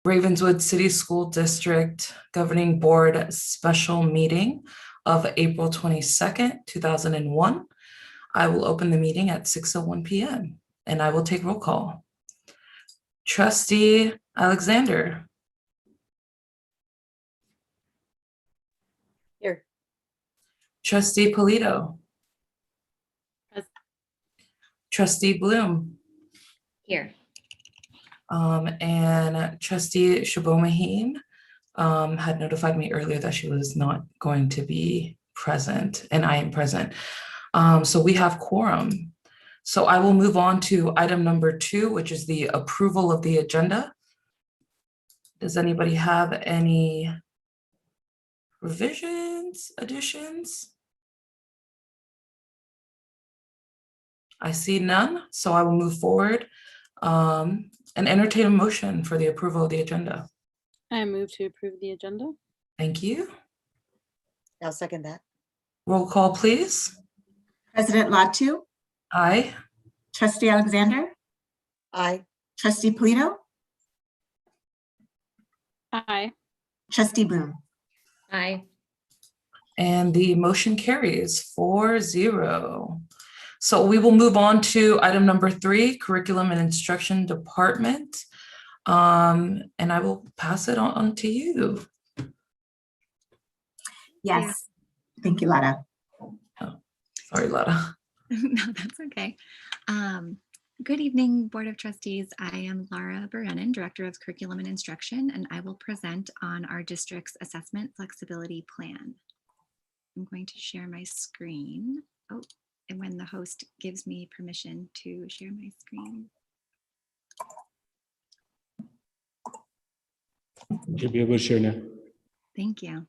Ravenswood City School District Governing Board special meeting of April 22nd, 2001. I will open the meeting at 6:01 p.m. and I will take roll call. Trustee Alexander. Here. Trustee Polito. Present. Trustee Bloom. Here. And Trustee Shabomaheen had notified me earlier that she was not going to be present, and I am present. So we have quorum. So I will move on to item number 2, which is the approval of the agenda. Does anybody have any revisions, additions? I see none, so I will move forward and entertain a motion for the approval of the agenda. I move to approve the agenda. Thank you. I'll second that. Roll call, please. President Latu, Aye. Trustee Alexander, Aye. Trustee Polito, Aye. Trustee Bloom. Aye. And the motion carries 4-0. So we will move on to item number 3, Curriculum and Instruction Department. And I will pass it on to you. Yes. Thank you, Lada. Oh, sorry, Lada. No, that's okay. Good evening, Board of Trustees. I am Laura Brennan, Director of Curriculum and Instruction, and I will present on our district's assessment flexibility plan. I'm going to share my screen. Oh, and when the host gives me permission to share my screen. You should be able to share now. Thank you.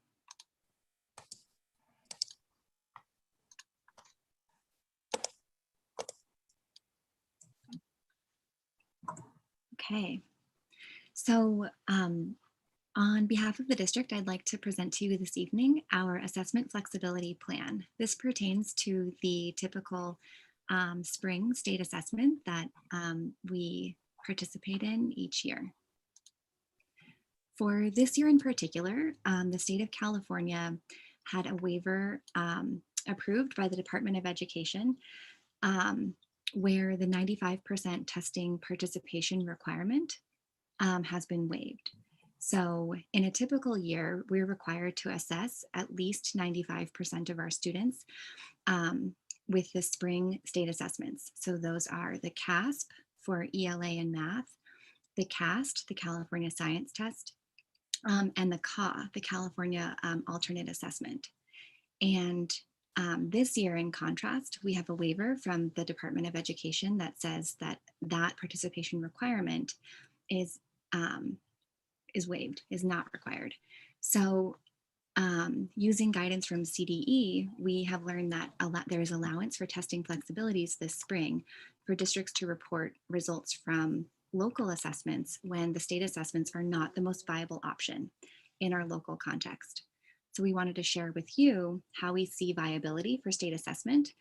Okay, so on behalf of the district, I'd like to present to you this evening our assessment flexibility plan. This pertains to the typical spring state assessment that we participate in each year. For this year in particular, the state of California had a waiver approved by the Department of Education where the 95% testing participation requirement has been waived. So in a typical year, we're required to assess at least 95% of our students with the spring state assessments. So those are the CASP for ELA and math, the CAST, the California Science Test, and the CA, the California Alternate Assessment. And this year, in contrast, we have a waiver from the Department of Education that says that that participation requirement is waived, is not required. So using guidance from CDE, we have learned that there is allowance for testing flexibilities this spring for districts to report results from local assessments when the state assessments are not the most viable option in our local context. So we wanted to share with you how we see viability for state assessment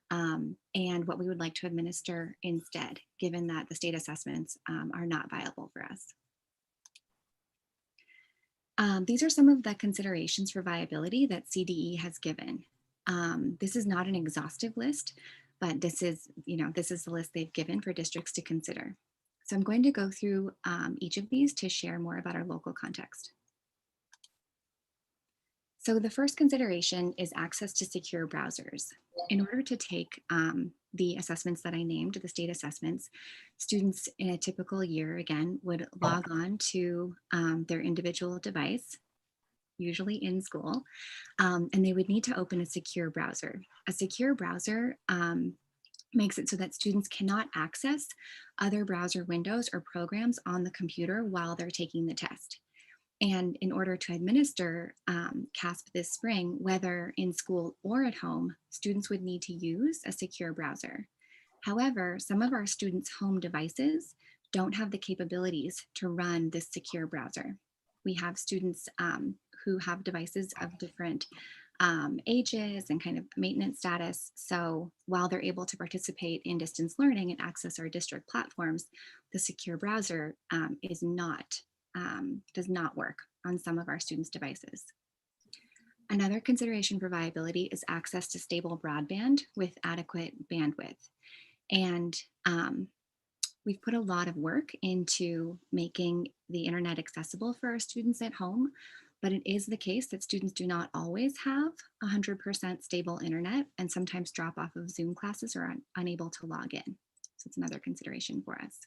and what we would like to administer instead, given that the state assessments are not viable for us. These are some of the considerations for viability that CDE has given. This is not an exhaustive list, but this is the list they've given for districts to consider. So I'm going to go through each of these to share more about our local context. So the first consideration is access to secure browsers. In order to take the assessments that I named, the state assessments, students in a typical year, again, would log on to their individual device, usually in school, and they would need to open a secure browser. A secure browser makes it so that students cannot access other browser windows or programs on the computer while they're taking the test. And in order to administer CASP this spring, whether in school or at home, students would need to use a secure browser. However, some of our students' home devices don't have the capabilities to run this secure browser. We have students who have devices of different ages and kind of maintenance status. So while they're able to participate in distance learning and access our district platforms, the secure browser is not does not work on some of our students' devices. Another consideration for viability is access to stable broadband with adequate bandwidth. And we've put a lot of work into making the internet accessible for our students at home, but it is the case that students do not always have 100% stable internet and sometimes drop off of Zoom classes or are unable to log in. So it's another consideration for us.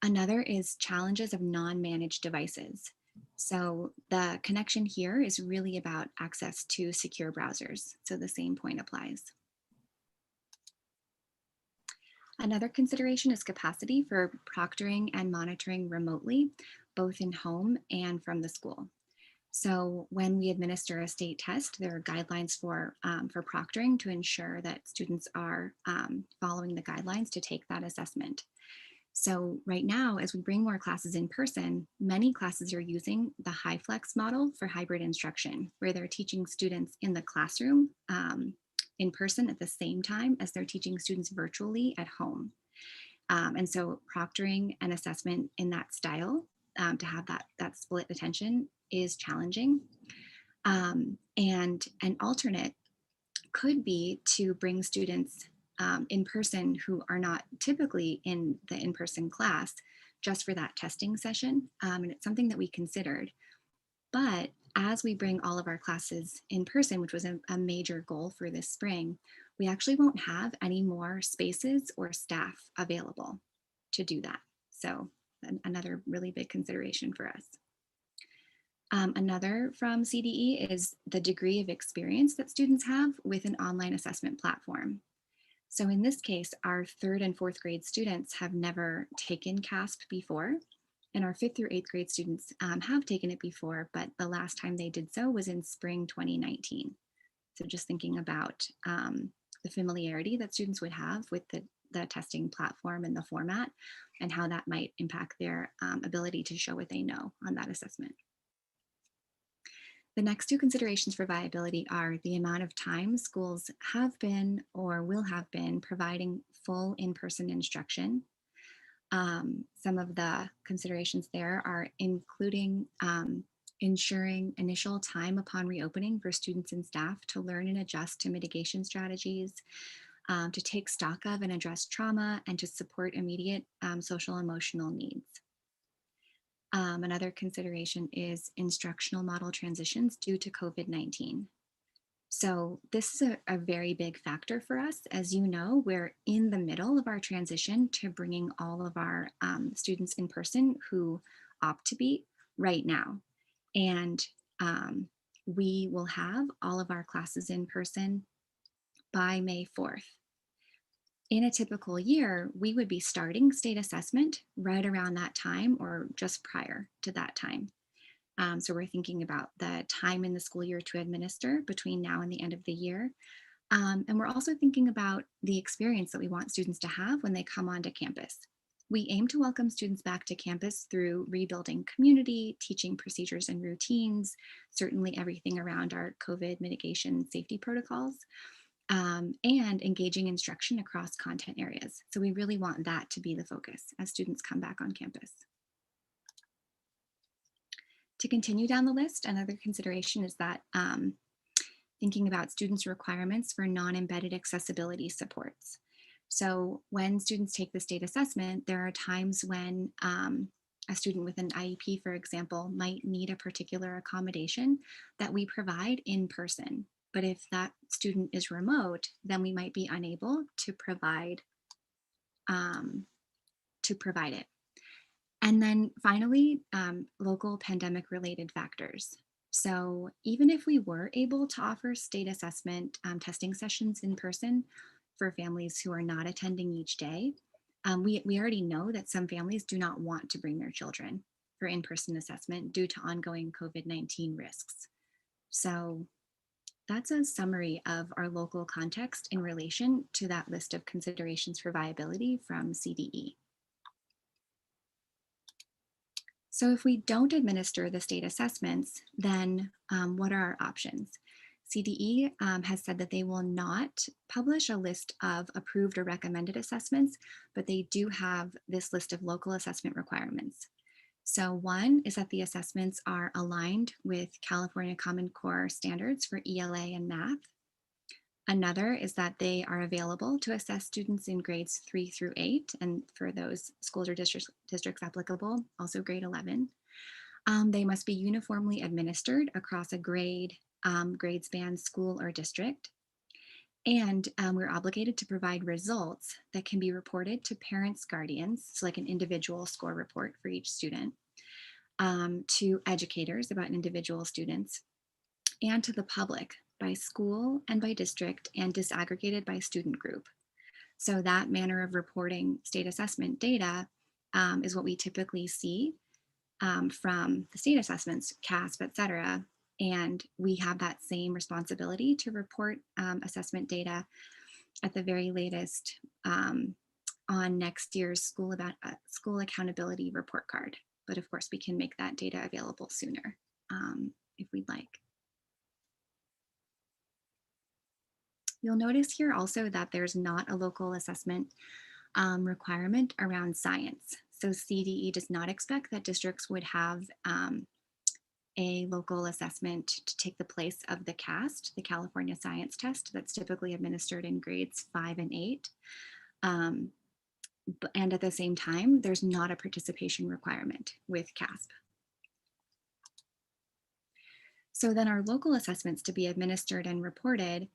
Another is challenges of non-managed devices. So the connection here is really about access to secure browsers. So the same point applies. Another consideration is capacity for proctoring and monitoring remotely, both in home and from the school. So when we administer a state test, there are guidelines for proctoring to ensure that students are following the guidelines to take that assessment. So right now, as we bring more classes in person, many classes are using the HighFlex model for hybrid instruction, where they're teaching students in the classroom in person at the same time as they're teaching students virtually at home. And so proctoring and assessment in that style to have that split attention is challenging. And an alternate could be to bring students in person who are not typically in the in-person class just for that testing session. And it's something that we considered. But as we bring all of our classes in person, which was a major goal for this spring, we actually won't have any more spaces or staff available to do that. So another really big consideration for us. Another from CDE is the degree of experience that students have with an online assessment platform. So in this case, our 3rd and 4th grade students have never taken CASP before, and our 5th through 8th grade students have taken it before, but the last time they did so was in spring 2019. So just thinking about the familiarity that students would have with the testing platform and the format and how that might impact their ability to show what they know on that assessment. The next 2 considerations for viability are the amount of time schools have been or will have been providing full in-person instruction. Some of the considerations there are including ensuring initial time upon reopening for students and staff to learn and adjust to mitigation strategies, to take stock of and address trauma, and to support immediate social emotional needs. Another consideration is instructional model transitions due to COVID-19. So this is a very big factor for us. As you know, we're in the middle of our transition to bringing all of our students in person who opt to be right now. And we will have all of our classes in person by May 4th. In a typical year, we would be starting state assessment right around that time or just prior to that time. So we're thinking about the time in the school year to administer between now and the end of the year. And we're also thinking about the experience that we want students to have when they come onto campus. We aim to welcome students back to campus through rebuilding community, teaching procedures and routines, certainly everything around our COVID mitigation safety protocols, and engaging instruction across content areas. So we really want that to be the focus as students come back on campus. To continue down the list, another consideration is that thinking about students' requirements for non-embedded accessibility supports. So when students take the state assessment, there are times when a student with an IEP, for example, might need a particular accommodation that we provide in person. But if that student is remote, then we might be unable to provide it. And then finally, local pandemic related factors. So even if we were able to offer state assessment testing sessions in person for families who are not attending each day, we already know that some families do not want to bring their children for in-person assessment due to ongoing COVID-19 risks. So that's a summary of our local context in relation to that list of considerations for viability from CDE. So if we don't administer the state assessments, then what are our options? CDE has said that they will not publish a list of approved or recommended assessments, but they do have this list of local assessment requirements. So one is that the assessments are aligned with California Common Core standards for ELA and math. Another is that they are available to assess students in grades 3 through 8, and for those schools or districts applicable, also grade 11. They must be uniformly administered across a grade span school or district. And we're obligated to provide results that can be reported to parents, guardians, so like an individual score report for each student, to educators about individual students, and to the public by school and by district, and disaggregated by student group. So that manner of reporting state assessment data is what we typically see from the state assessments, CASP, et cetera. And we have that same responsibility to report assessment data at the very latest on next year's school accountability report card. But of course, we can make that data available sooner if we'd like. You'll notice here also that there's not a local assessment requirement around science. So CDE does not expect that districts would have a local assessment to take the place of the CAST, the California Science Test, that's typically administered in grades 5 and 8. And at the same time, there's not a participation requirement with CASP. So then our local assessments to be administered and reported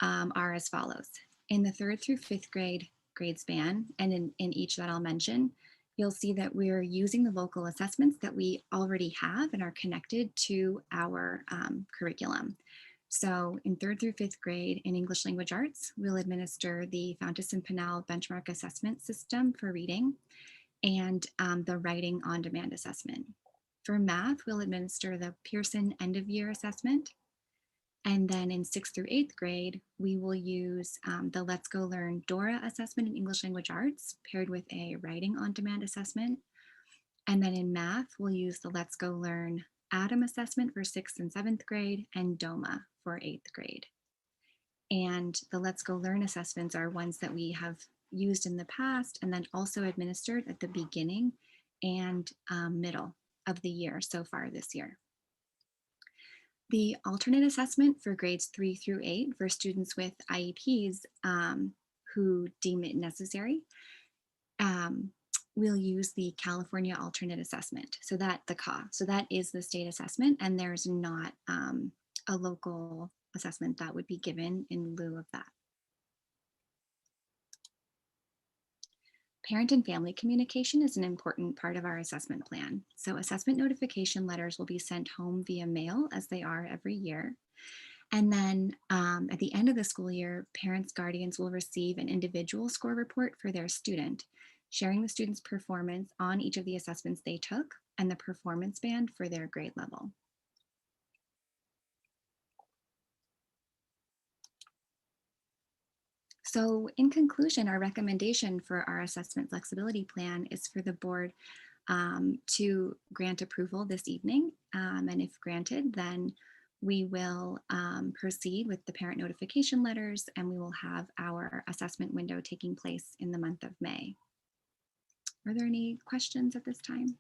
are as follows. In the 3rd through 5th grade span, and in each that I'll mention, you'll see that we're using the local assessments that we already have and are connected to our curriculum. So in 3rd through 5th grade in English Language Arts, we'll administer the Fountas and Pinnell benchmark assessment system for reading and the writing on demand assessment. For math, we'll administer the Pearson end of year assessment. And then in 6th through 8th grade, we will use the Let's Go Learn DORA assessment in English Language Arts paired with a writing on demand assessment. And then in math, we'll use the Let's Go Learn ADAM assessment for 6th and 7th grade and DOMA for 8th grade. And the Let's Go Learn assessments are ones that we have used in the past and then also administered at the beginning and middle of the year so far this year. The alternate assessment for grades 3 through 8 for students with IEPs who deem it necessary, we'll use the California alternate assessment. So that is the state assessment, and there's not a local assessment that would be given in lieu of that. Parent and family communication is an important part of our assessment plan. So assessment notification letters will be sent home via mail, as they are every year. And then at the end of the school year, parents, guardians will receive an individual score report for their student, sharing the student's performance on each of the assessments they took and the performance band for their grade level. So in conclusion, our recommendation for our assessment flexibility plan is for the board to grant approval this evening. And if granted, then we will proceed with the parent notification letters, and we will have our assessment window taking place in the month of May. Are there any questions at this time?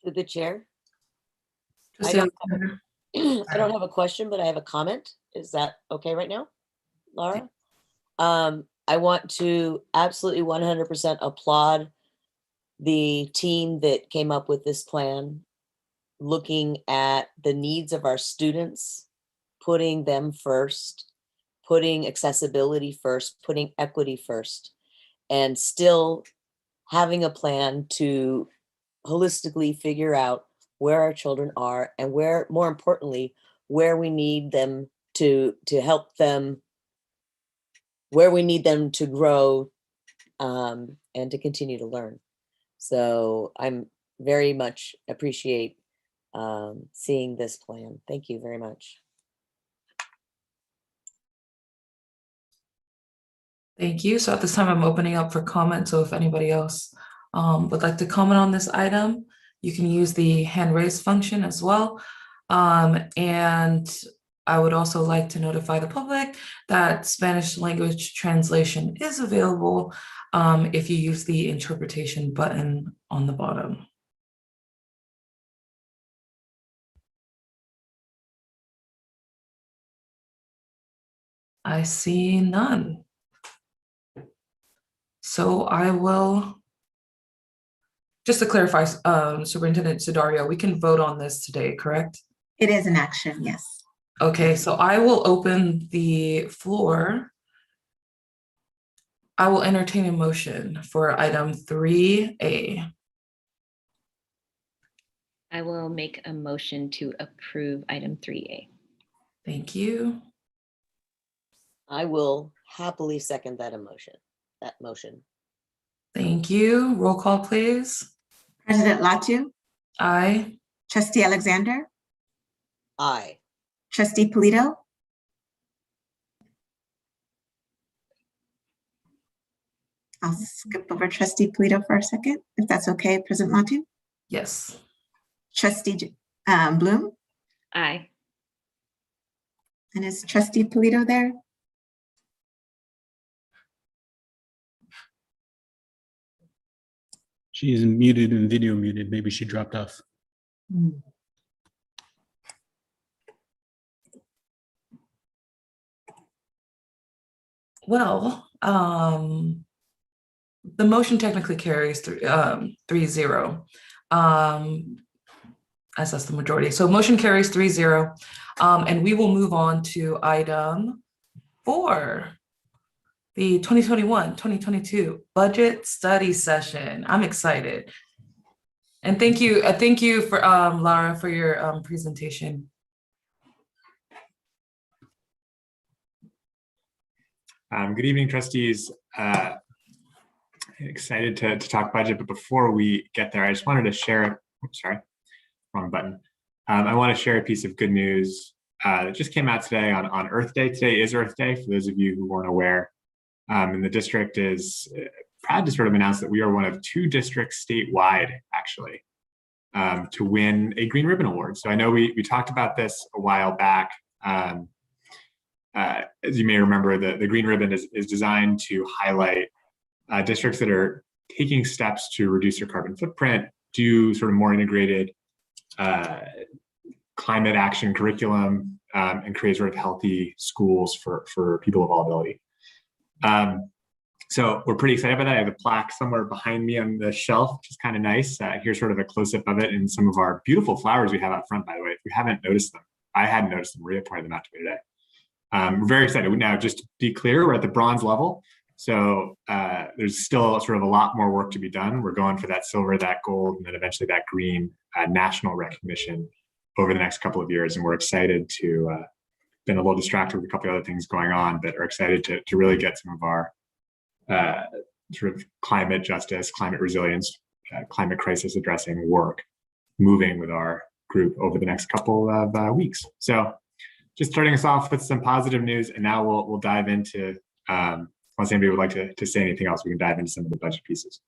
To the chair. Just I the don't other- I don't have a question, but I have a comment. Is that okay right now, Laura? I want to absolutely 100% applaud the team that came up with this plan, looking at the needs of our students, putting them first, putting accessibility first, putting equity first, and still having a plan to holistically figure out where our children are and where, more importantly, where we need them to help them, where we need them to grow and to continue to learn. So I'm very much appreciate seeing this plan. Thank you very much. Thank you. So at this time, I'm opening up for comment. So if anybody else would like to comment on this item, you can use the hand raise function as well. And I would also like to notify the public that Spanish language translation is available if you use the interpretation button on the bottom. I see none. So I will, just to clarify, Superintendent Sudario, we can vote on this today, correct? It is an action, yes. Okay, so I will open the floor. I will entertain a motion for item 3A. I will make a motion to approve item 3A. Thank you. I will happily second that motion. Thank you. Roll call, please. President Latu, Aye. Trustee Alexander, Aye. Trustee Polito, I'll skip over Trustee Polito for a second, if that's okay, President Latu. Yes. Trustee Bloom, Aye. and is Trustee Polito there? She's muted and video muted. Maybe she dropped off. Well, the motion technically carries 3-0, as that's the majority. So motion carries 3-0, and we will move on to item 4, the 2021-2022 budget study session. I'm excited. And thank you for Lara for your presentation. Good evening, trustees. Excited to talk budget, but before we get there, I just wanted to share, oops, sorry, wrong button. I want to share a piece of good news that just came out today on Earth Day. Today is Earth Day, for those of you who weren't aware. And the district is proud to sort of announce that we are one of 2 districts statewide, actually, to win a Green Ribbon Award. So I know we talked about this a while back. As you may remember, the Green Ribbon is designed to highlight districts that are taking steps to reduce their carbon footprint, do sort of more integrated climate action curriculum, and create sort of healthy schools for people of all ability. So we're pretty excited about that. I have a plaque somewhere behind me on the shelf, which is kind of nice. Here's sort of a close-up of it and some of our beautiful flowers we have out front, by the way. If you haven't noticed them, I hadn't noticed them. Maria pointed them out to me today. We're very excited. Now, just to be clear, we're at the bronze level. So there's still sort of a lot more work to be done. We're going for that silver, that gold, and then eventually that green national recognition over the next couple of years. And we're excited to, been a little distracted with a couple of other things going on, but are excited to really get some of our sort of climate justice, climate resilience, climate crisis addressing work moving with our group over the next couple of weeks. So just starting us off with some positive news, and now we'll dive into, unless anybody would like to say anything else, we can dive into some of the budget pieces,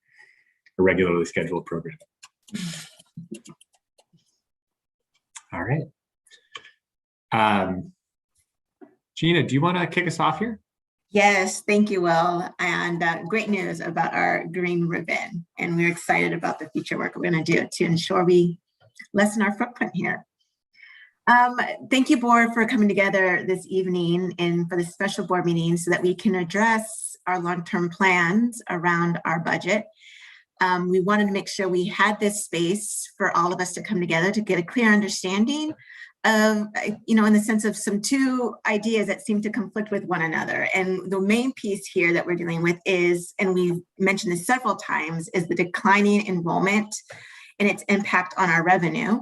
a regularly scheduled program. All right. Gina, do you want to kick us off here? Yes, thank you, Will. And great news about our Green Ribbon. And we're excited about the future work we're going to do to ensure we lessen our footprint here. Thank you, board, for coming together this evening and for this special board meeting so that we can address our long-term plans around our budget. We wanted to make sure we had this space for all of us to come together to get a clear understanding of, in the sense of some 2 ideas that seem to conflict with one another. And the main piece here that we're dealing with is, and we've mentioned this several times, is the declining enrollment and its impact on our revenue.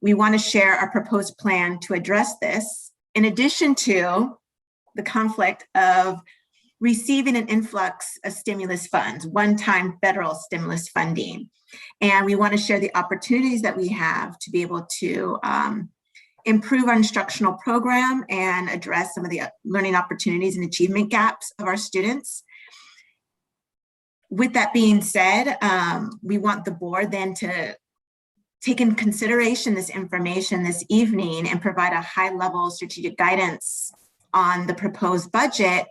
We want to share our proposed plan to address this, in addition to the conflict of receiving an influx of stimulus funds, one-time federal stimulus funding. And we want to share the opportunities that we have to be able to improve our instructional program and address some of the learning opportunities and achievement gaps of our students. With that being said, we want the board then to take in consideration this information this evening and provide a high-level strategic guidance on the proposed budget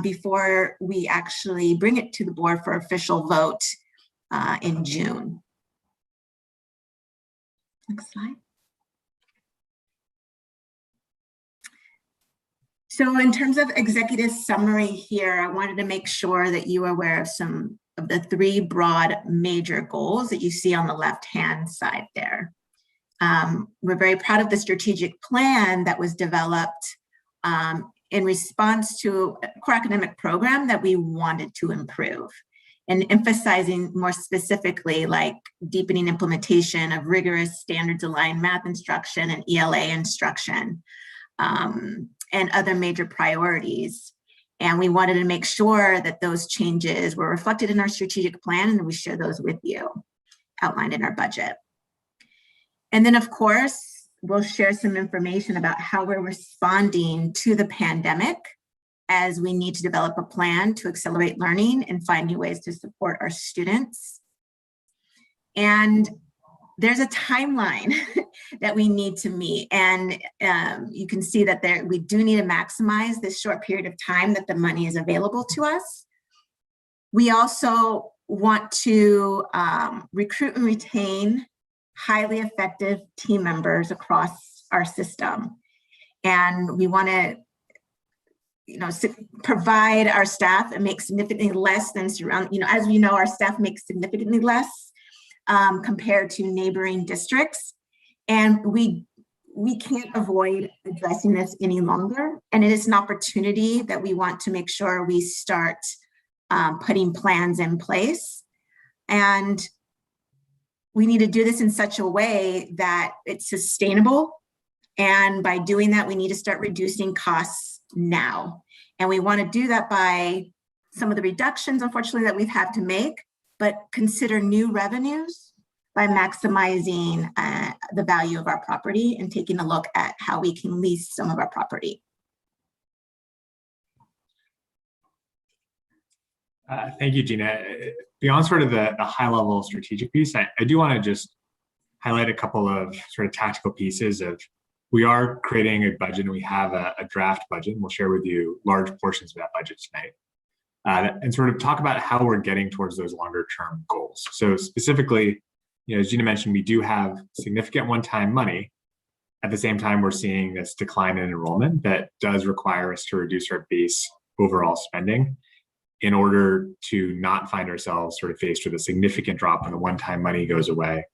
before we actually bring it to the board for official vote in June. Next slide. So in terms of executive summary here, I wanted to make sure that you are aware of some of the 3 broad major goals that you see on the left-hand side there. We're very proud of the strategic plan that was developed in response to a core academic program that we wanted to improve, and emphasizing more specifically like deepening implementation of rigorous standards-aligned math instruction and ELA instruction, and other major priorities. And we wanted to make sure that those changes were reflected in our strategic plan, and we share those with you, outlined in our budget. And then of course, we'll share some information about how we're responding to the pandemic, as we need to develop a plan to accelerate learning and find new ways to support our students. And there's a timeline that we need to meet. And you can see that we do need to maximize this short period of time that the money is available to us. We also want to recruit and retain highly effective team members across our system. And we want to provide our staff and make significantly less than as we know, our staff makes significantly less compared to neighboring districts. And we can't avoid addressing this any longer. And it is an opportunity that we want to make sure we start putting plans in place. And we need to do this in such a way that it's sustainable. And by doing that, we need to start reducing costs now. And we want to do that by some of the reductions, unfortunately, that we've had to make, but consider new revenues by maximizing the value of our property and taking a look at how we can lease some of our property. Thank you, Gina. Beyond sort of the high level strategic piece, I do want to just highlight a couple of sort of tactical pieces of, we are creating a budget and we have a draft budget, and we'll share with you large portions of that budget tonight. And sort of talk about how we're getting towards those longer term goals. So specifically, as Gina mentioned, we do have significant one-time money. At the same time, we're seeing this decline in enrollment that does require us to reduce our base overall spending in order to not find ourselves sort of faced with a significant drop when the one-time money goes away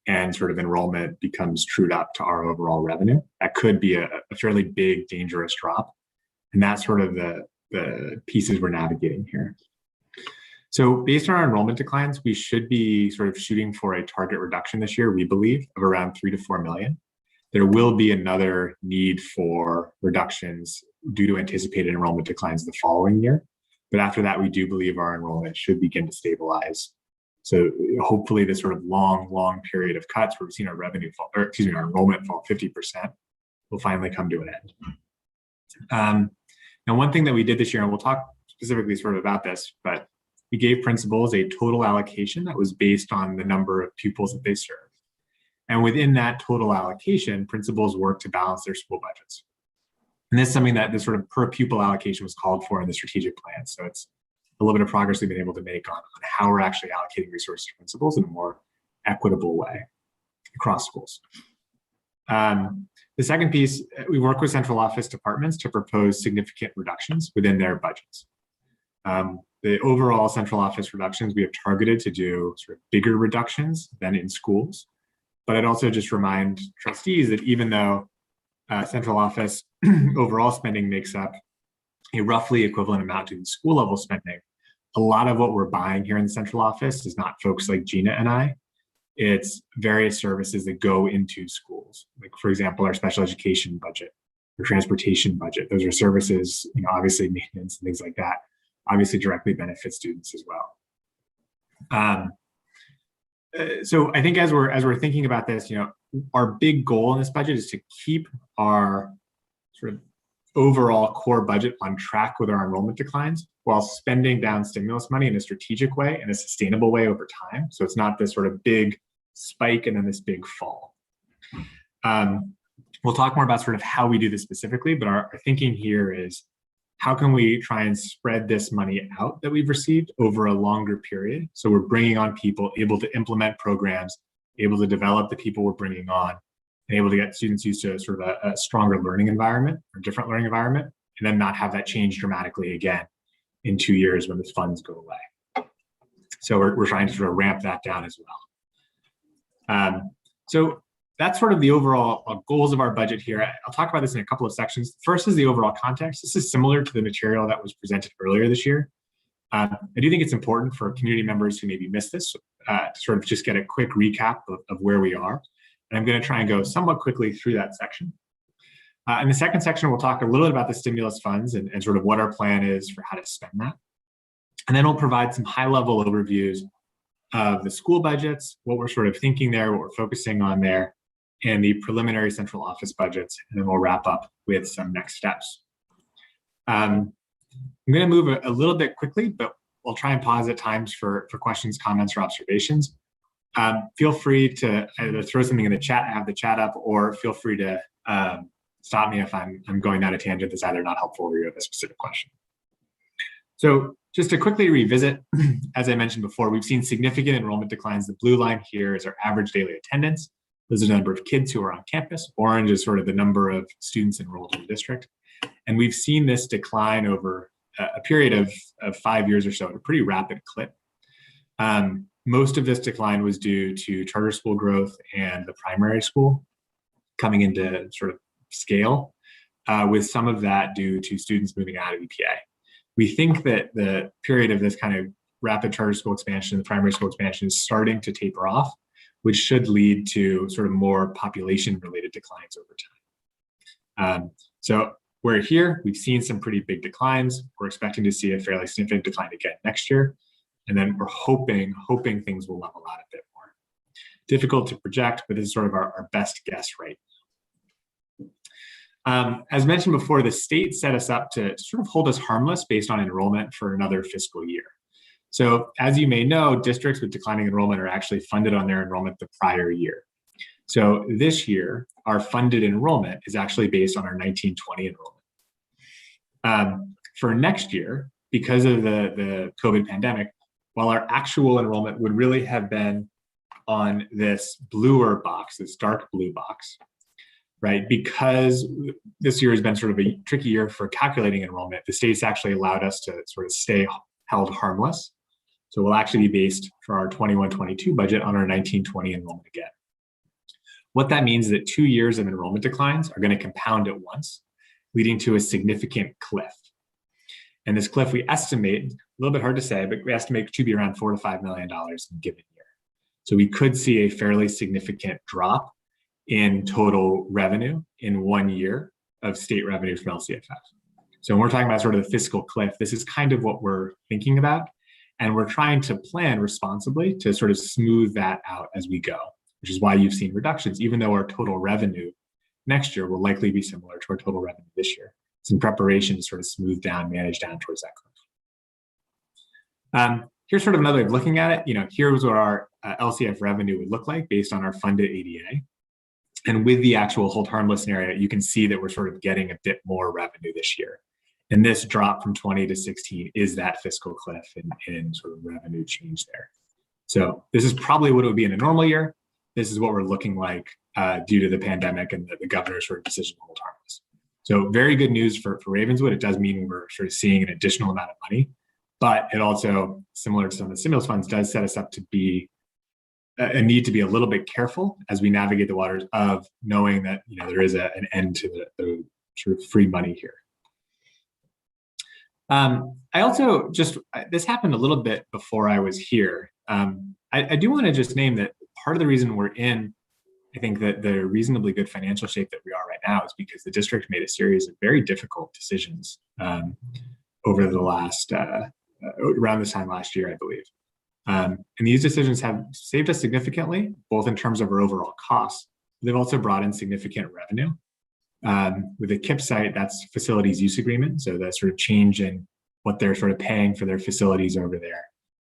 and sort of enrollment becomes trued up to our overall revenue. That could be a fairly big, dangerous drop. And that's sort of the pieces we're navigating here. So based on our enrollment declines, we should be sort of shooting for a target reduction this year, we believe, of around 3 to 4 million. There will be another need for reductions due to anticipated enrollment declines the following year. But after that, we do believe our enrollment should begin to stabilize. So hopefully this sort of long period of cuts where we've seen our revenue fall, or excuse me, our enrollment fall 50% will finally come to an end. Now, one thing that we did this year, and we'll talk specifically sort of about this, but we gave principals a total allocation that was based on the number of pupils that they serve. And within that total allocation, principals work to balance their school budgets. And this is something that this sort of per pupil allocation was called for in the strategic plan. So it's a little bit of progress we've been able to make on how we're actually allocating resources to principals in a more equitable way across schools. The second piece, we work with central office departments to propose significant reductions within their budgets. The overall central office reductions, we have targeted to do sort of bigger reductions than in schools. But I'd also just remind trustees that even though central office overall spending makes up a roughly equivalent amount to the school level spending, a lot of what we're buying here in the central office is not folks like Gina and I. It's various services that go into schools. Like, for example, our special education budget, or transportation budget. Those are services, obviously maintenance and things like that, obviously directly benefit students as well. So I think as we're thinking about this, our big goal in this budget is to keep our sort of overall core budget on track with our enrollment declines while spending down stimulus money in a strategic way and a sustainable way over time. So it's not this sort of big spike and then this big fall. We'll talk more about sort of how we do this specifically, but our thinking here is how can we try and spread this money out that we've received over a longer period? So we're bringing on people able to implement programs, able to develop the people we're bringing on, and able to get students used to sort of a stronger learning environment or different learning environment, and then not have that change dramatically again in 2 years when the funds go away. So we're trying to sort of ramp that down as well. So that's sort of the overall goals of our budget here. I'll talk about this in a couple of sections. First is the overall context. This is similar to the material that was presented earlier this year. I do think it's important for community members who maybe missed this to sort of just get a quick recap of where we are. And I'm going to try and go somewhat quickly through that section. In the second section, we'll talk a little bit about the stimulus funds and sort of what our plan is for how to spend that. And then we'll provide some high-level overviews of the school budgets, what we're sort of thinking there, what we're focusing on there, and the preliminary central office budgets, and then we'll wrap up with some next steps. I'm going to move a little bit quickly, but we'll try and pause at times for questions, comments, or observations. Feel free to either throw something in the chat, have the chat up, or feel free to stop me if I'm going down a tangent that's either not helpful or you have a specific question. So just to quickly revisit, as I mentioned before, we've seen significant enrollment declines. The blue line here is our average daily attendance. This is the number of kids who are on campus. Orange is sort of the number of students enrolled in the district. And we've seen this decline over a period of 5 years or so at a pretty rapid clip. Most of this decline was due to charter school growth and the primary school coming into sort of scale, with some of that due to students moving out of EPA. We think that the period of this kind of rapid charter school expansion, the primary school expansion, is starting to taper off, which should lead to sort of more population-related declines over time. So we're here, we've seen some pretty big declines. We're expecting to see a fairly significant decline again next year. And then we're hoping things will level out a bit more. Difficult to project, but this is sort of our best guess right now. As mentioned before, the state set us up to sort of hold us harmless based on enrollment for another fiscal year. So as you may know, districts with declining enrollment are actually funded on their enrollment the prior year. So this year, our funded enrollment is actually based on our 1920 enrollment. For next year, because of the COVID pandemic, while our actual enrollment would really have been on this bluer box, this dark blue box, right? Because this year has been sort of a tricky year for calculating enrollment, the state's actually allowed us to sort of stay held harmless. So we'll actually be based for our 21-22 budget on our 1920 enrollment again. What that means is that 2 years of enrollment declines are going to compound at once, leading to a significant cliff. And this cliff, we estimate, a little bit hard to say, but we estimate to be around $4 to $5 million in a given year. So we could see a fairly significant drop in total revenue in 1 year of state revenue from LCFF. So when we're talking about sort of the fiscal cliff, this is kind of what we're thinking about. And we're trying to plan responsibly to sort of smooth that out as we go, which is why you've seen reductions, even though our total revenue next year will likely be similar to our total revenue this year. It's in preparation to sort of smooth down, manage down towards that cliff. Here's sort of another way of looking at it. Here's what our LCF revenue would look like based on our funded ADA. And with the actual hold harmless scenario, you can see that we're sort of getting a bit more revenue this year. And this drop from 20 to 16 is that fiscal cliff in sort of revenue change there. So this is probably what it would be in a normal year. This is what we're looking like due to the pandemic and the governor's sort of decision to hold harmless. So very good news for Ravenswood. It does mean we're sort of seeing an additional amount of money, but it also, similar to some of the stimulus funds, does set us up to be a need to be a little bit careful as we navigate the waters of knowing that there is an end to the sort of free money here. I also this happened a little bit before I was here. I do want to just name that part of the reason we're in, I think, that the reasonably good financial shape that we are right now is because the district made a series of very difficult decisions over the last, around this time last year, I believe. And these decisions have saved us significantly, both in terms of our overall costs. They've also brought in significant revenue. With the KIP site, that's facilities use agreement. So that sort of change in what they're sort of paying for their facilities over there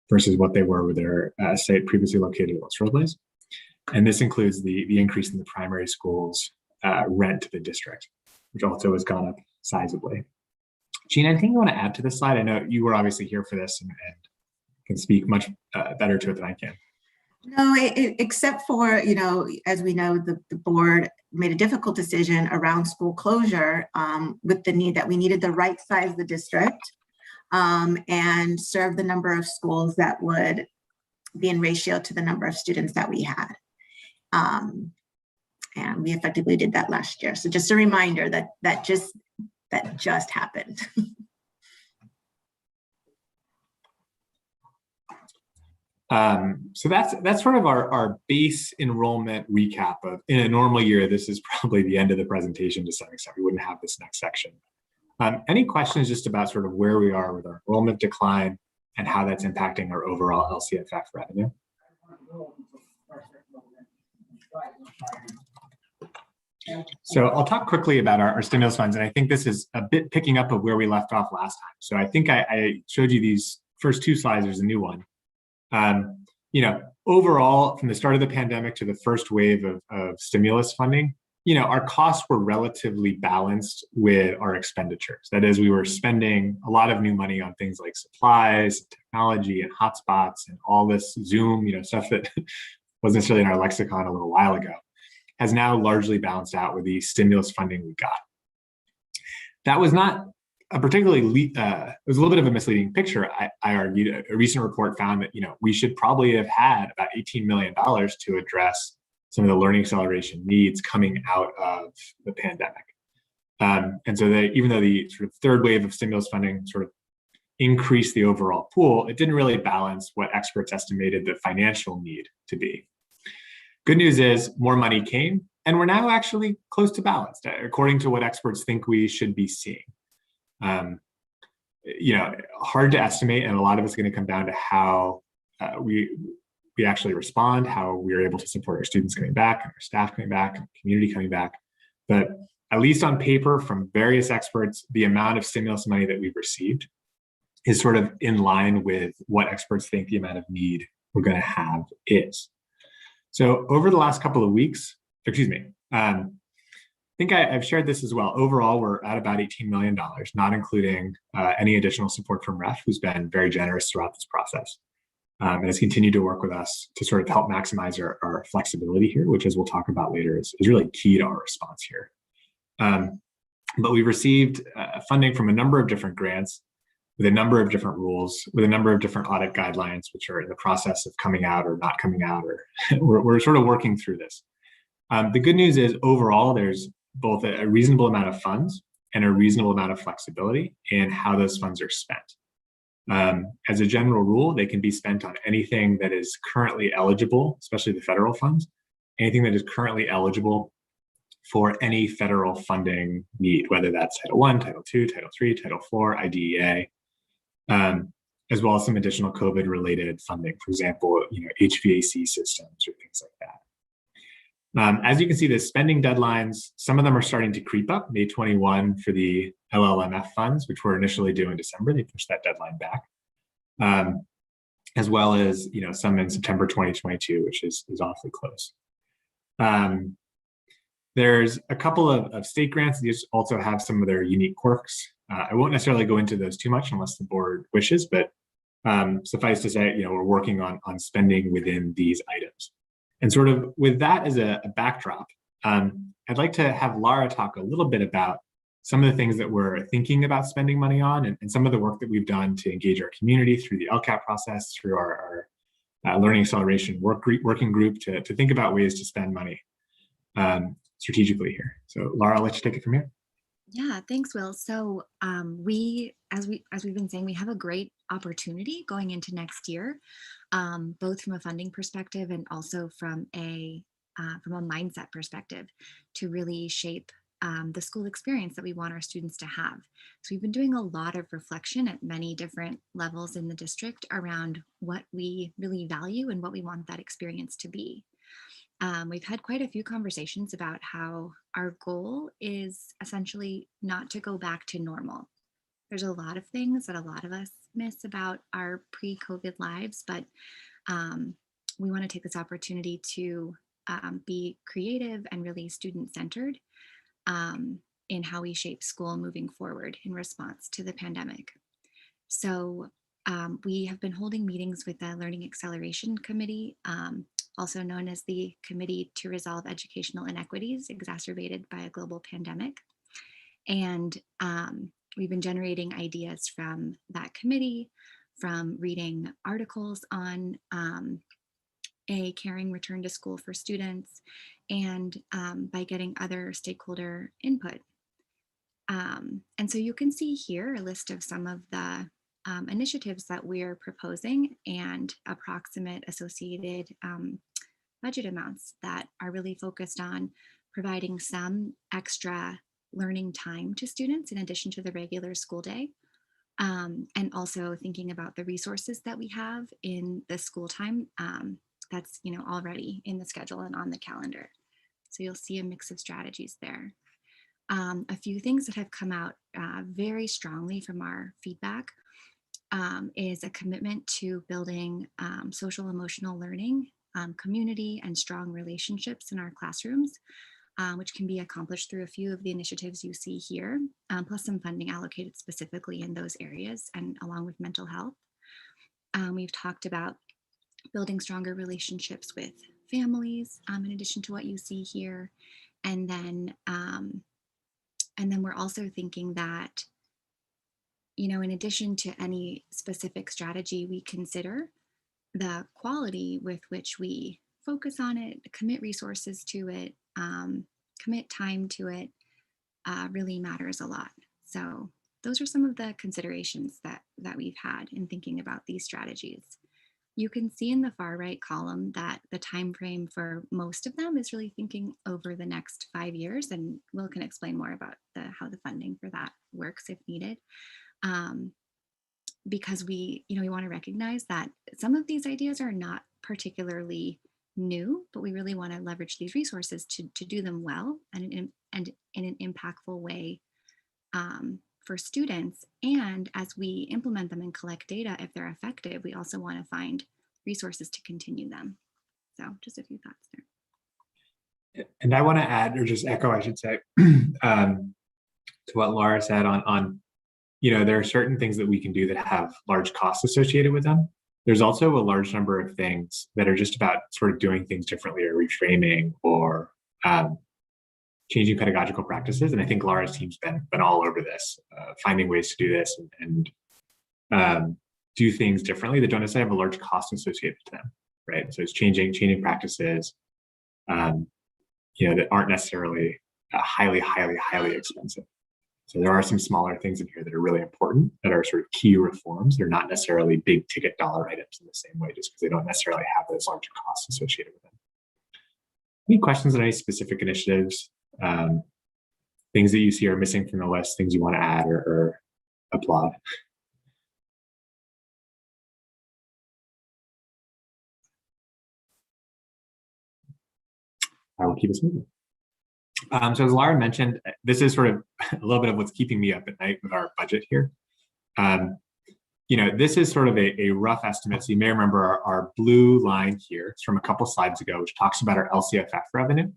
versus what they were with their site previously located at Los Robles. And this includes the increase in the primary school's rent to the district, which also has gone up sizably. Gina, anything you want to add to this slide? I know you were obviously here for this and can speak much better to it than I can. No, except for, as we know, the board made a difficult decision around school closure with the need that we needed to right size the district and serve the number of schools that would be in ratio to the number of students that we had. And we effectively did that last year. So just a reminder that just happened. So that's sort of our base enrollment recap of, in a normal year, this is probably the end of the presentation to some extent. We wouldn't have this next section. Any questions just about sort of where we are with our enrollment decline and how that's impacting our overall LCFF revenue? So I'll talk quickly about our stimulus funds, and I think this is a bit picking up of where we left off last time. So I think I showed you these first two slides. There's a new one. Overall, from the start of the pandemic to the first wave of stimulus funding, our costs were relatively balanced with our expenditures. That is, we were spending a lot of new money on things like supplies, technology, and hotspots, and all this Zoom, stuff that wasn't necessarily in our lexicon a little while ago, has now largely balanced out with the stimulus funding we got. That was not a particularly, it was a little bit of a misleading picture. I argued a recent report found that, we should probably have had about $18 million to address some of the learning acceleration needs coming out of the pandemic. And so even though the sort of third wave of stimulus funding sort of increased the overall pool, it didn't really balance what experts estimated the financial need to be. Good news is more money came, and we're now actually close to balanced, according to what experts think we should be seeing. Hard to estimate, and a lot of it's going to come down to how we actually respond, how we are able to support our students coming back, and our staff coming back, and the community coming back. But at least on paper, from various experts, the amount of stimulus money that we've received is sort of in line with what experts think the amount of need we're going to have is. So over the last couple of weeks, I think I've shared this as well. Overall, we're at about $18 million, not including any additional support from REF, who's been very generous throughout this process and has continued to work with us to sort of help maximize our flexibility here, which, as we'll talk about later, is really key to our response here. But we've received funding from a number of different grants with a number of different rules, with a number of different audit guidelines, which are in the process of coming out or not coming out, or we're sort of working through this. The good news is overall, there's both a reasonable amount of funds and a reasonable amount of flexibility in how those funds are spent. As a general rule, they can be spent on anything that is currently eligible, especially the federal funds, anything that is currently eligible for any federal funding need, whether that's Title I, Title II, Title III, Title IV, IDEA, as well as some additional COVID-related funding, for example, HVAC systems or things like that. As you can see, the spending deadlines, some of them are starting to creep up. May 21 for the LLMF funds, which were initially due in December, they pushed that deadline back, as well as some in September 2022, which is awfully close. There's a couple of state grants. These also have some of their unique quirks. I won't necessarily go into those too much unless the board wishes, but suffice to say, we're working on spending within these items. And sort of with that as a backdrop, I'd like to have Lara talk a little bit about some of the things that we're thinking about spending money on and some of the work that we've done to engage our community through the LCAP process, through our learning acceleration working group to think about ways to spend money strategically here. So Lara, I'll let you take it from here. Yeah, thanks, Will. So as we've been saying, we have a great opportunity going into next year, both from a funding perspective and also from a mindset perspective, to really shape the school experience that we want our students to have. So we've been doing a lot of reflection at many different levels in the district around what we really value and what we want that experience to be. We've had quite a few conversations about how our goal is essentially not to go back to normal. There's a lot of things that a lot of us miss about our pre-COVID lives, but we want to take this opportunity to be creative and really student-centered in how we shape school moving forward in response to the pandemic. So we have been holding meetings with the Learning Acceleration Committee, also known as the Committee to Resolve Educational Inequities Exacerbated by a Global Pandemic. And we've been generating ideas from that committee, from reading articles on a caring return to school for students, and by getting other stakeholder input. And so you can see here a list of some of the initiatives that we're proposing and approximate associated budget amounts that are really focused on providing some extra learning time to students in addition to the regular school day. And also thinking about the resources that we have in the school time that's already in the schedule and on the calendar. So you'll see a mix of strategies there. A few things that have come out very strongly from our feedback is a commitment to building social emotional learning, community, and strong relationships in our classrooms, which can be accomplished through a few of the initiatives you see here, plus some funding allocated specifically in those areas and along with mental health. We've talked about building stronger relationships with families, in addition to what you see here. And then we're also thinking that, in addition to any specific strategy we consider, the quality with which we focus on it, commit resources to it, commit time to it, really matters a lot. So those are some of the considerations that we've had in thinking about these strategies. You can see in the far right column that the time frame for most of them is really thinking over the next 5 years, and Will can explain more about how the funding for that works if needed. Because we want to recognize that some of these ideas are not particularly new, but we really want to leverage these resources to do them well and in an impactful way for students. And as we implement them and collect data, if they're effective, we also want to find resources to continue them. So just a few thoughts there. And I want to add, or just echo, I should say, to what Laura said on there are certain things that we can do that have large costs associated with them. There's also a large number of things that are just about sort of doing things differently or reframing or changing pedagogical practices. And I think Laura's team's been all over this, finding ways to do this and do things differently that don't necessarily have a large cost associated to them, right? So it's changing practices, that aren't necessarily highly expensive. So there are some smaller things in here that are really important, that are sort of key reforms. They're not necessarily big ticket dollar items in the same way, just because they don't necessarily have those large costs associated with them. Any questions on any specific initiatives, things that you see are missing from the list, things you want to add or applaud? I will keep us moving. So as Laura mentioned, this is sort of a little bit of what's keeping me up at night with our budget here. This is sort of a rough estimate. So you may remember our blue line here. It's from a couple slides ago, which talks about our LCFF revenue.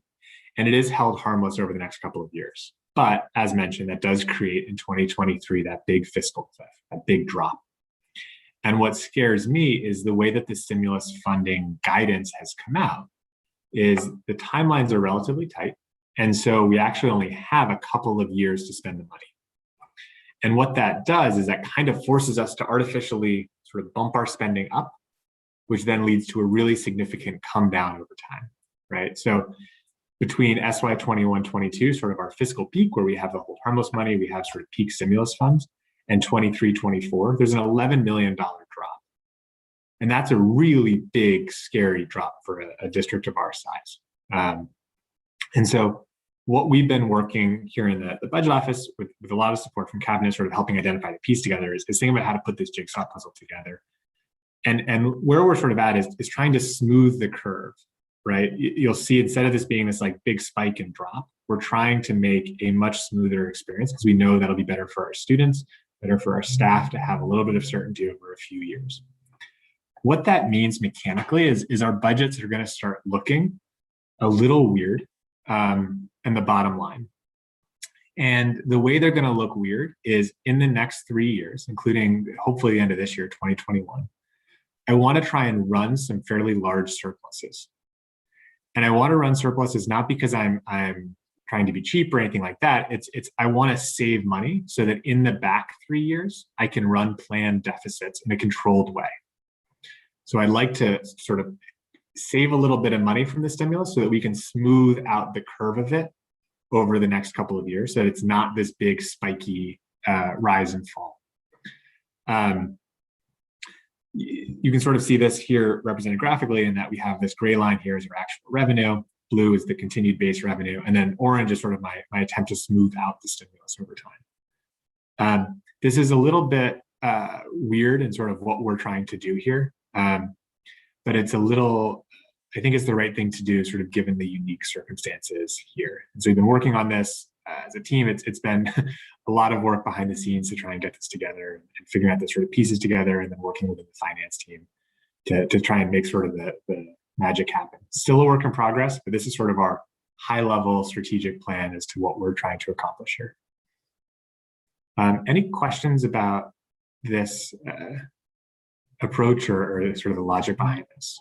And it is held harmless over the next couple of years. But as mentioned, that does create in 2023 that big fiscal cliff, that big drop. And what scares me is the way that the stimulus funding guidance has come out is the timelines are relatively tight. And so we actually only have a couple of years to spend the money. And what that does is that kind of forces us to artificially sort of bump our spending up, which then leads to a really significant come down over time, right? So between SY 21-22, sort of our fiscal peak where we have the whole harmless money, we have sort of peak stimulus funds, and 23-24, there's an $11 million drop. And that's a really big, scary drop for a district of our size. And so what we've been working here in the budget office with a lot of support from cabinet, sort of helping identify the piece together, is thinking about how to put this jigsaw puzzle together. And where we're sort of at is trying to smooth the curve, right? You'll see instead of this being this like big spike and drop, we're trying to make a much smoother experience because we know that'll be better for our students, better for our staff to have a little bit of certainty over a few years. What that means mechanically is our budgets are going to start looking a little weird in the bottom line. And the way they're going to look weird is in the next 3 years, including hopefully the end of this year, 2021, I want to try and run some fairly large surpluses. And I want to run surpluses not because I'm trying to be cheap or anything like that. It's I want to save money so that in the back 3 years, I can run planned deficits in a controlled way. So I'd like to sort of save a little bit of money from the stimulus so that we can smooth out the curve of it over the next couple of years so that it's not this big spiky rise and fall. You can sort of see this here represented graphically in that we have this gray line here is our actual revenue, blue is the continued base revenue, and then orange is sort of my attempt to smooth out the stimulus over time. This is a little bit weird in sort of what we're trying to do here, but it's a little, I think it's the right thing to do sort of given the unique circumstances here. And so we've been working on this as a team. It's been a lot of work behind the scenes to try and get this together and figuring out the sort of pieces together and then working within the finance team to try and make sort of the magic happen. Still a work in progress, but this is sort of our high level strategic plan as to what we're trying to accomplish here. Any questions about this approach or sort of the logic behind this?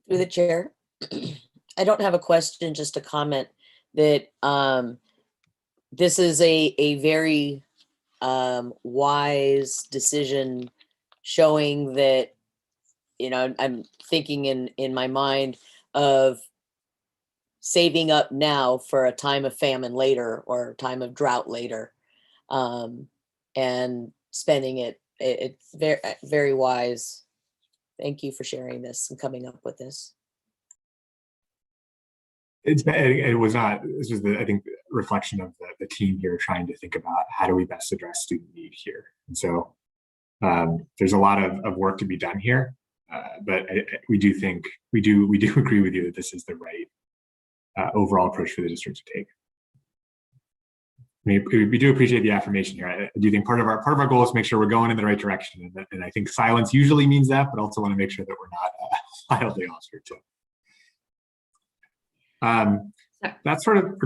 Through the chair, I don't have a question, just a comment that this is a very wise decision, showing that, you know, I'm thinking in my mind of saving up now for a time of famine later or a time of drought later, and spending it. It's very, very wise. Thank you for sharing this and coming up with this. It was not, this was the, I think, reflection of the team here trying to think about how do we best address student need here. And so there's a lot of work to be done here, but we do think, we do agree with you that this is the right overall approach for the district to take. I mean, we do appreciate the affirmation here. I do think part of our goal is to make sure we're going in the right direction, and I think silence usually means that, but also want to make sure that we're not wildly off here too. That's sort of.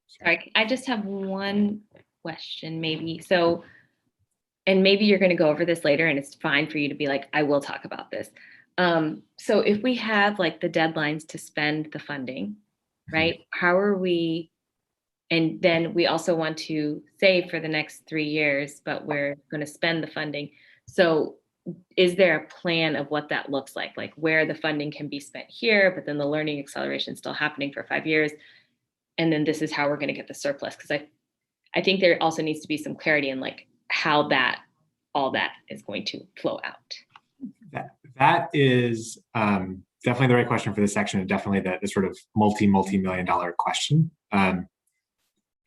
Sorry, I just have one question, maybe. So, and maybe you're going to go over this later, and it's fine for you to be like, I will talk about this. So if we have like the deadlines to spend the funding, right? How are we? And then we also want to save for the next 3 years, but we're going to spend the funding. So is there a plan of what that looks like where the funding can be spent here, but then the learning acceleration is still happening for 5 years? And then this is how we're going to get the surplus. Because I think there also needs to be some clarity in like how all that is going to flow out. That is definitely the right question for this section, and definitely the sort of multi-million-dollar question.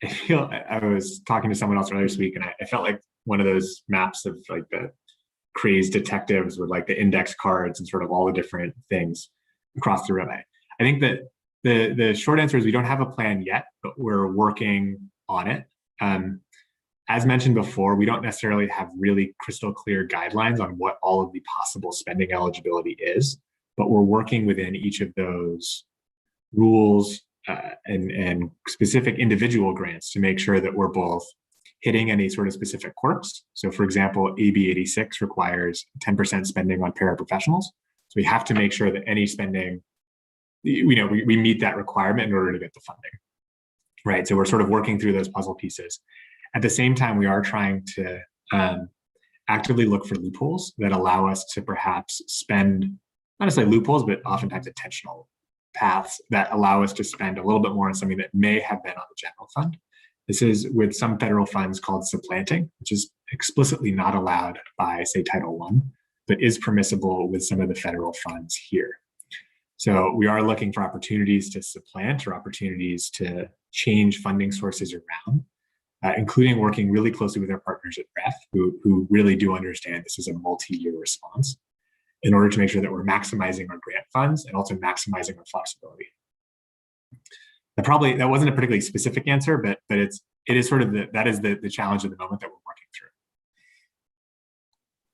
I feel I was talking to someone else earlier this week, and I felt like one of those maps of like the crazed detectives with like the index cards and sort of all the different things across the room. I think that the short answer is we don't have a plan yet, but we're working on it. As mentioned before, we don't necessarily have really crystal clear guidelines on what all of the possible spending eligibility is, but we're working within each of those rules and specific individual grants to make sure that we're both hitting any sort of specific quirks. So for example, AB 86 requires 10% spending on paraprofessionals. So we have to make sure that any spending, we meet that requirement in order to get the funding, right? So we're sort of working through those puzzle pieces. At the same time, we are trying to actively look for loopholes that allow us to perhaps spend, not necessarily loopholes, but oftentimes intentional paths that allow us to spend a little bit more on something that may have been on the general fund. This is with some federal funds called supplanting, which is explicitly not allowed by, say, Title I, but is permissible with some of the federal funds here. So we are looking for opportunities to supplant or opportunities to change funding sources around, including working really closely with our partners at REF, who really do understand this is a multi-year response, in order to make sure that we're maximizing our grant funds and also maximizing our flexibility. That wasn't a particularly specific answer, but it is sort of that is the challenge of the moment that we're working through.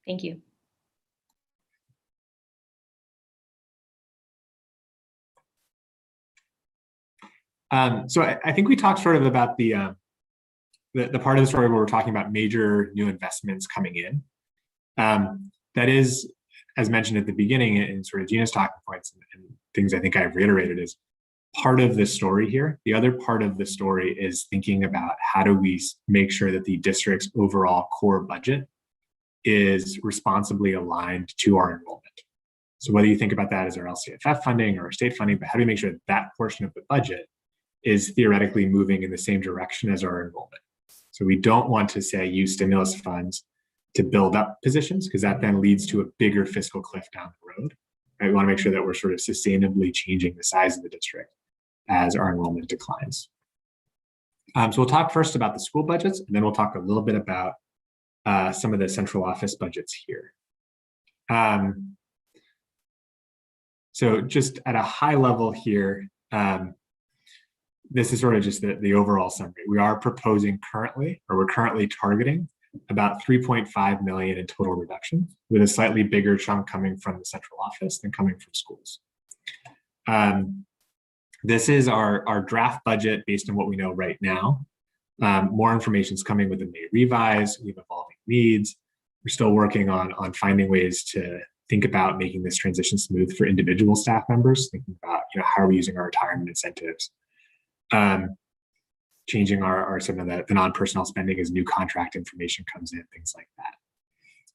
Thank you. So I think we talked sort of about the part of the story where we're talking about major new investments coming in. That is, as mentioned at the beginning in sort of Gina's talking points and things I think I've reiterated, is part of the story here. The other part of the story is thinking about how do we make sure that the district's overall core budget is responsibly aligned to our enrollment. So whether you think about that as our LCFF funding or our state funding, but how do we make sure that that portion of the budget is theoretically moving in the same direction as our enrollment? So we don't want to say use stimulus funds to build up positions, because that then leads to a bigger fiscal cliff down the road. Right? We want to make sure that we're sort of sustainably changing the size of the district as our enrollment declines. So we'll talk first about the school budgets, and then we'll talk a little bit about some of the central office budgets here. So just at a high level here, this is sort of just the overall summary. We are proposing currently, or we're currently targeting about 3.5 million in total reduction, with a slightly bigger chunk coming from the central office than coming from schools. This is our draft budget based on what we know right now. More information is coming with the May revise. We have evolving needs. We're still working on finding ways to think about making this transition smooth for individual staff members, thinking about how are we using our retirement incentives, changing our some of the non-personnel spending as new contract information comes in, things like that.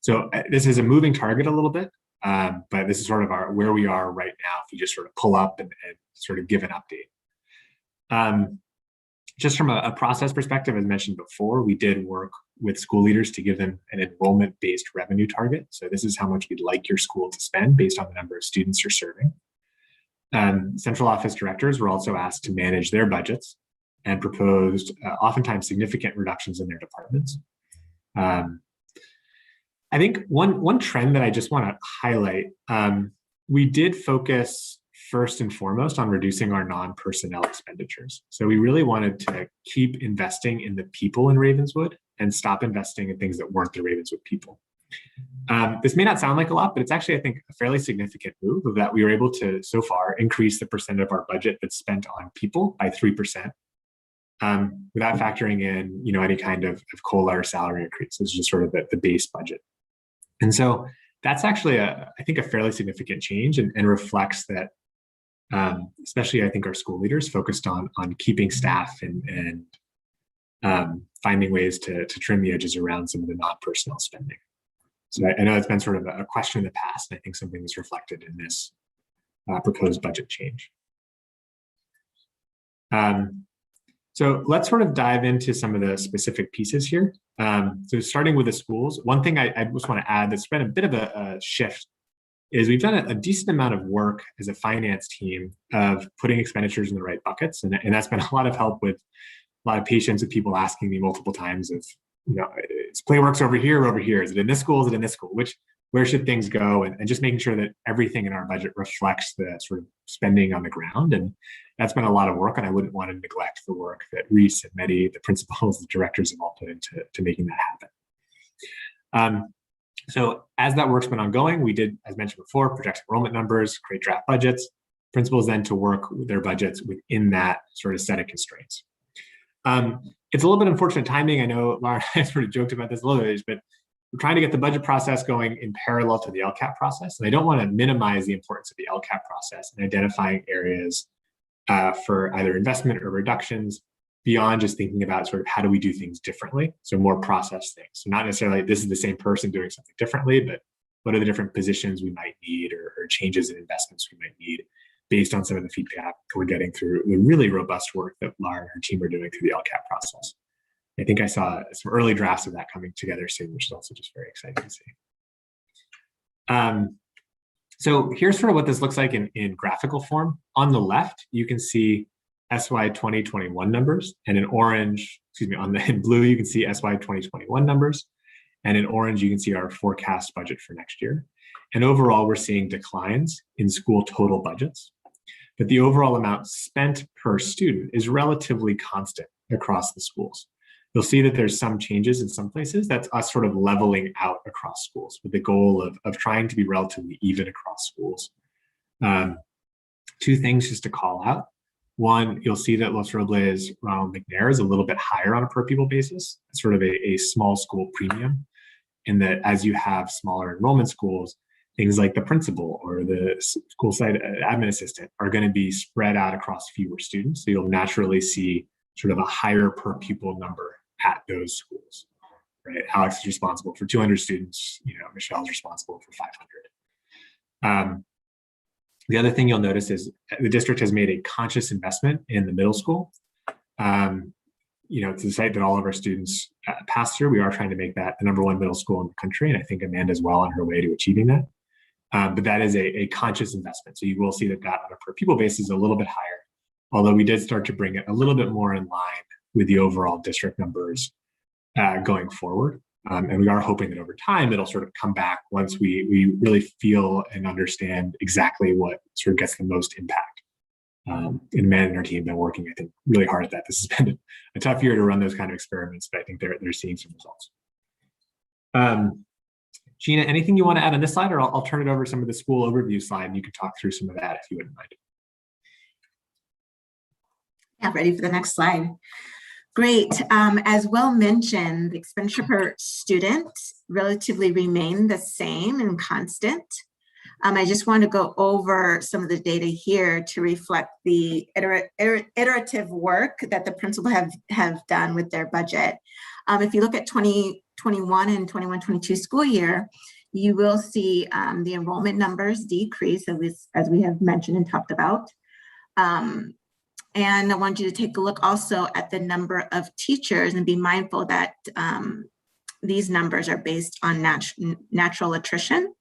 So this is a moving target a little bit, but this is sort of where we are right now if you just sort of pull up and sort of give an update. Just from a process perspective, as mentioned before, we did work with school leaders to give them an enrollment-based revenue target. So this is how much you'd like your school to spend based on the number of students you're serving. Central office directors were also asked to manage their budgets and proposed oftentimes significant reductions in their departments. I think one trend that I just want to highlight, we did focus first and foremost on reducing our non-personnel expenditures. So we really wanted to keep investing in the people in Ravenswood and stop investing in things that weren't the Ravenswood people. This may not sound like a lot, but it's actually, I think, a fairly significant move of that we were able to, so far, increase the percent of our budget that's spent on people by 3%, without factoring in, any kind of COLA or salary increase. This is just sort of the base budget. And so that's actually, I think, a fairly significant change and reflects that, especially, I think, our school leaders focused on keeping staff and finding ways to trim the edges around some of the non-personnel spending. So I know it's been sort of a question in the past, and I think something that's reflected in this proposed budget change. So let's sort of dive into some of the specific pieces here. So starting with the schools, one thing I just want to add that's been a bit of a shift is we've done a decent amount of work as a finance team of putting expenditures in the right buckets. And that's been a lot of help with a lot of patience with people asking me multiple times of, is Playworks over here or over here? Is it in this school? Is it in this school? Where should things go? And just making sure that everything in our budget reflects the sort of spending on the ground. And that's been a lot of work, and I wouldn't want to neglect the work that Reese and Mehdi, the principals, the directors have all put into making that happen. So as that work's been ongoing, we did, as mentioned before, project enrollment numbers, create draft budgets, principals then to work with their budgets within that sort of set of constraints. It's a little bit unfortunate timing. I know Laura and I sort of joked about this a little bit, but we're trying to get the budget process going in parallel to the LCAP process. And I don't want to minimize the importance of the LCAP process and identifying areas for either investment or reductions beyond just thinking about sort of how do we do things differently. So more process things. So not necessarily this is the same person doing something differently, but what are the different positions we might need or changes in investments we might need based on some of the feedback we're getting through the really robust work that Laura and her team are doing through the LCAP process. I think I saw some early drafts of that coming together soon, which is also just very exciting to see. So here's sort of what this looks like in graphical form. On the left, you can see SY 2021 numbers, and in orange, in blue, you can see SY 2021 numbers, and in orange, you can see our forecast budget for next year. And overall, we're seeing declines in school total budgets, but the overall amount spent per student is relatively constant across the schools. You'll see that there's some changes in some places. That's us sort of leveling out across schools with the goal of trying to be relatively even across schools. Two things just to call out. One, you'll see that Los Robles Ronald McNair is a little bit higher on a per pupil basis, sort of a small school premium, in that as you have smaller enrollment schools, things like the principal or the school site admin assistant are going to be spread out across fewer students. So you'll naturally see sort of a higher per pupil number at those schools, right? Alex is responsible for 200 students, Michelle's responsible for 500. The other thing you'll notice is the district has made a conscious investment in the middle school. It's a site that all of our students pass through. We are trying to make that the #1 middle school in the country, and I think Amanda's well on her way to achieving that. But that is a conscious investment. So you will see that on a per pupil basis is a little bit higher, although we did start to bring it a little bit more in line with the overall district numbers going forward. And we are hoping that over time, it'll sort of come back once we really feel and understand exactly what sort of gets the most impact. And Amanda and our team have been working, I think, really hard at that. This has been a tough year to run those kind of experiments, but I think they're seeing some results. Gina, anything you want to add on this slide, or I'll turn it over to some of the school overview slide and you can talk through some of that if you wouldn't mind. Yeah, ready for the next slide. Great. As well mentioned, the expenditure per student relatively remained the same and constant. I just want to go over some of the data here to reflect the iterative work that the principal have done with their budget. If you look at 2021 and 21-22 school year, you will see the enrollment numbers decrease as we have mentioned and talked about. And I want you to take a look also at the number of teachers and be mindful that these numbers are based on natural attrition.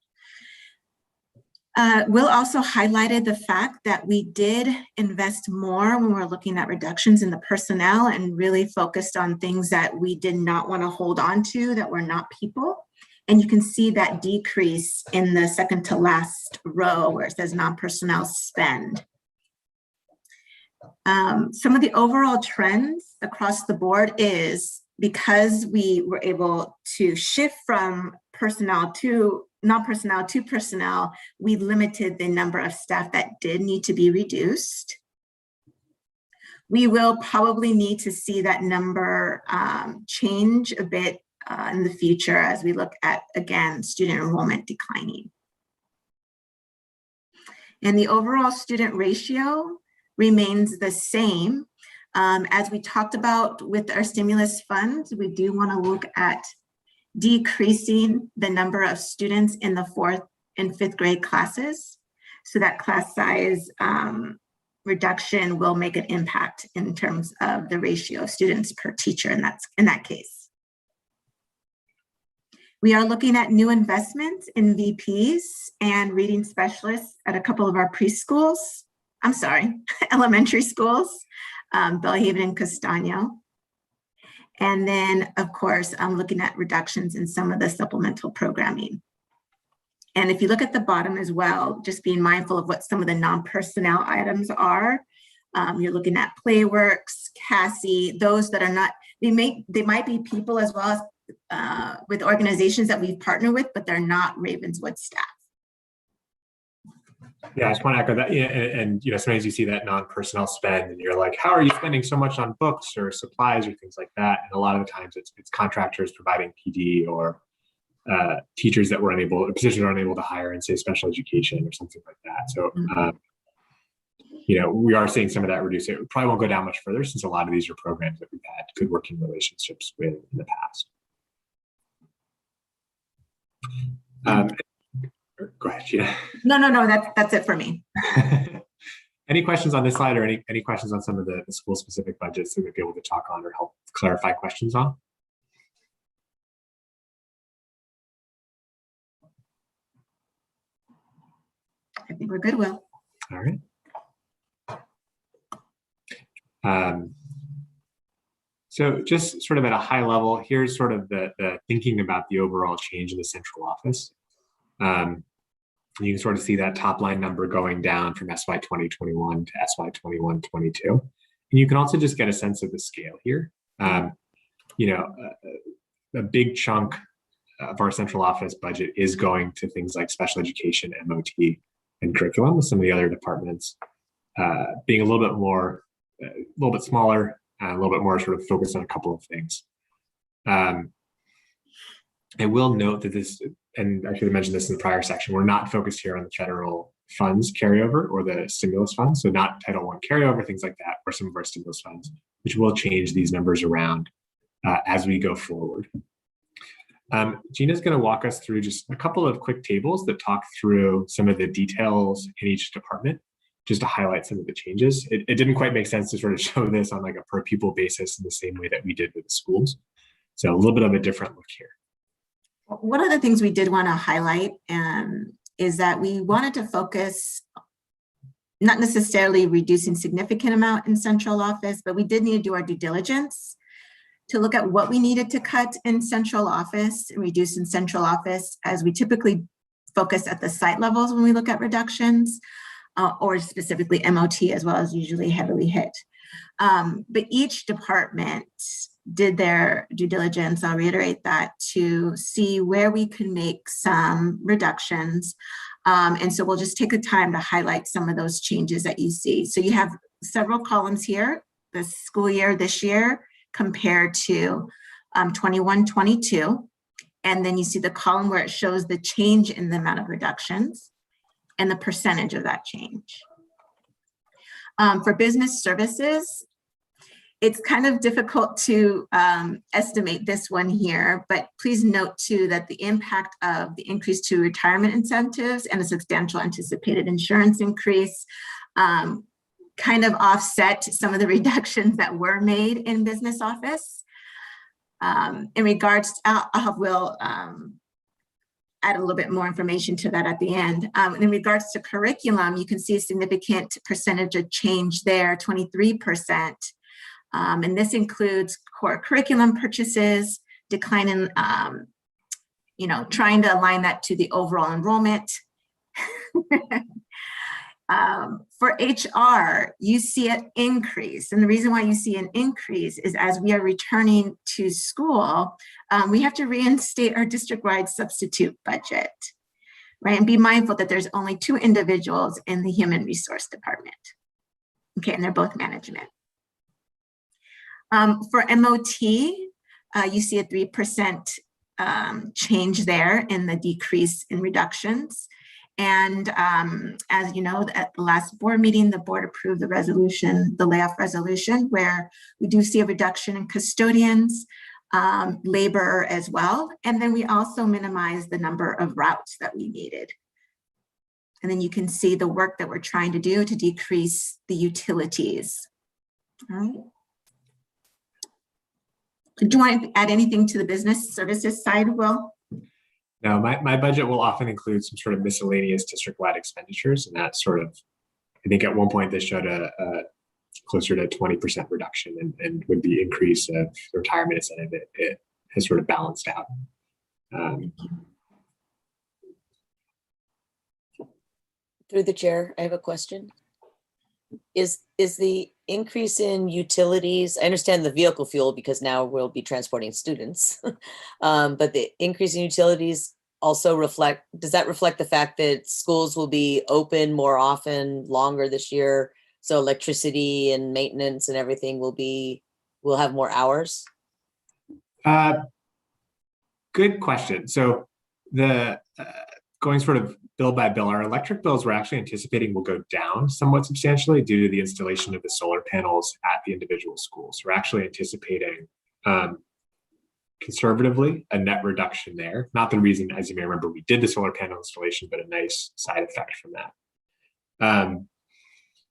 Will also highlighted the fact that we did invest more when we're looking at reductions in the personnel and really focused on things that we did not want to hold on to that were not people. And you can see that decrease in the second to last row where it says non-personnel spend. Some of the overall trends across the board is because we were able to shift from personnel to non-personnel to personnel, we limited the number of staff that did need to be reduced. We will probably need to see that number change a bit in the future as we look at, again, student enrollment declining. And the overall student ratio remains the same. As we talked about with our stimulus funds, we do want to look at decreasing the number of students in the 4th and 5th grade classes. So that class size reduction will make an impact in terms of the ratio of students per teacher in that case. We are looking at new investments in VPs and reading specialists at a couple of our preschools. I'm sorry, elementary schools, Bellhaven and Castaño. And then, of course, I'm looking at reductions in some of the supplemental programming. And if you look at the bottom as well, just being mindful of what some of the non-personnel items are. You're looking at Playworks, Cassie, those that are not, they might be people as well as with organizations that we've partnered with, but they're not Ravenswood staff. Yeah, I just want to echo that. Yeah, and sometimes you see that non-personnel spend and you're like, how are you spending so much on books or supplies or things like that? And a lot of the times it's contractors providing PD or teachers that were unable, positions are unable to hire in, say, special education or something like that. So, we are seeing some of that reduce. It probably won't go down much further since a lot of these are programs that we've had good working relationships with in the past. Go ahead, Gina. No, that's it for me. Any questions on this slide or any questions on some of the school-specific budgets that we'd be able to talk on or help clarify questions on? I think we're good, Will. All right. So just sort of at a high level, here's sort of the thinking about the overall change in the central office. You can sort of see that top line number going down from SY 2021 to SY 21-22. And you can also just get a sense of the scale here. A big chunk of our central office budget is going to things like special education, MOT, and curriculum, with some of the other departments being a little bit more a little bit smaller, a little bit more sort of focused on a couple of things. I will note that this, and I should have mentioned this in the prior section, we're not focused here on the federal funds carryover or the stimulus funds. So not Title I carryover, things like that, or some of our stimulus funds, which will change these numbers around as we go forward. Gina's going to walk us through just a couple of quick tables that talk through some of the details in each department, just to highlight some of the changes. It didn't quite make sense to sort of show this on like a per pupil basis in the same way that we did with the schools. So a little bit of a different look here. One of the things we did want to highlight is that we wanted to focus, not necessarily reducing significant amount in central office, but we did need to do our due diligence to look at what we needed to cut in central office and reduce in central office, as we typically focus at the site levels when we look at reductions, or specifically MOT as well, as usually heavily hit. But each department did their due diligence, I'll reiterate that, to see where we could make some reductions. And so we'll just take the time to highlight some of those changes that you see. So you have several columns here, the school year this year compared to 21-22. And then you see the column where it shows the change in the amount of reductions and the percentage of that change. For business services, it's kind of difficult to estimate this one here, but please note too that the impact of the increase to retirement incentives and a substantial anticipated insurance increase kind of offset some of the reductions that were made in business office. In regards, we'll add a little bit more information to that at the end. In regards to curriculum, you can see a significant percentage of change there, 23%. And this includes core curriculum purchases, decline in, trying to align that to the overall enrollment. For HR, you see an increase. And the reason why you see an increase is as we are returning to school, we have to reinstate our district-wide substitute budget, right? And be mindful that there's only 2 individuals in the human resource department. Okay, and they're both management. For MOT, you see a 3% change there in the decrease in reductions. And as you know, at the last board meeting, the board approved the resolution, the layoff resolution, where we do see a reduction in custodians, labor as well. And then we also minimize the number of routes that we needed. And then you can see the work that we're trying to do to decrease the utilities. All right. Do you want to add anything to the business services side, Will? No, my budget will often include some sort of miscellaneous district-wide expenditures, and that's sort of, I think at one point they showed a closer to 20% reduction, and with the increase of the retirement incentive, it has sort of balanced out. Through the chair, I have a question. Is the increase in utilities, I understand the vehicle fuel because now we'll be transporting students, but the increase in utilities also does that reflect the fact that schools will be open more often, longer this year? So electricity and maintenance and everything will have more hours? Good question. So the going sort of bill by bill, our electric bills we're actually anticipating will go down somewhat substantially due to the installation of the solar panels at the individual schools. We're actually anticipating conservatively a net reduction there. Not the reason, as you may remember, we did the solar panel installation, but a nice side effect from that.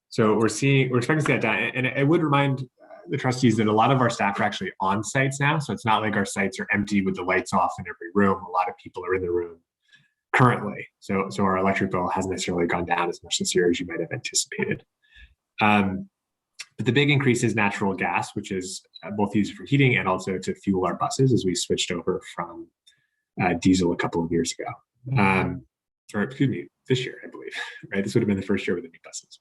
So we're expecting to see that down. And I would remind the trustees that a lot of our staff are actually on sites now. So it's not like our sites are empty with the lights off in every room. A lot of people are in the room currently. So our electric bill hasn't necessarily gone down as much this year as you might have anticipated. But the big increase is natural gas, which is both used for heating and also to fuel our buses as we switched over from diesel a couple of years ago. Or excuse me, this year, I believe, right? This would have been the first year with the new buses.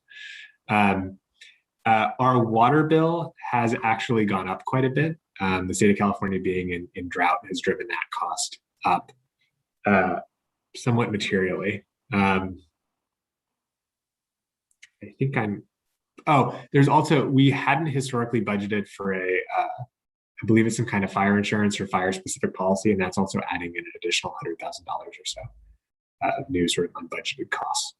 Our water bill has actually gone up quite a bit. The state of California being in drought has driven that cost up somewhat materially. I think I'm Oh, there's also, we hadn't historically budgeted for I believe it's some kind of fire insurance or fire specific policy, and that's also adding in an additional $100,000 or so of new sort of unbudgeted costs.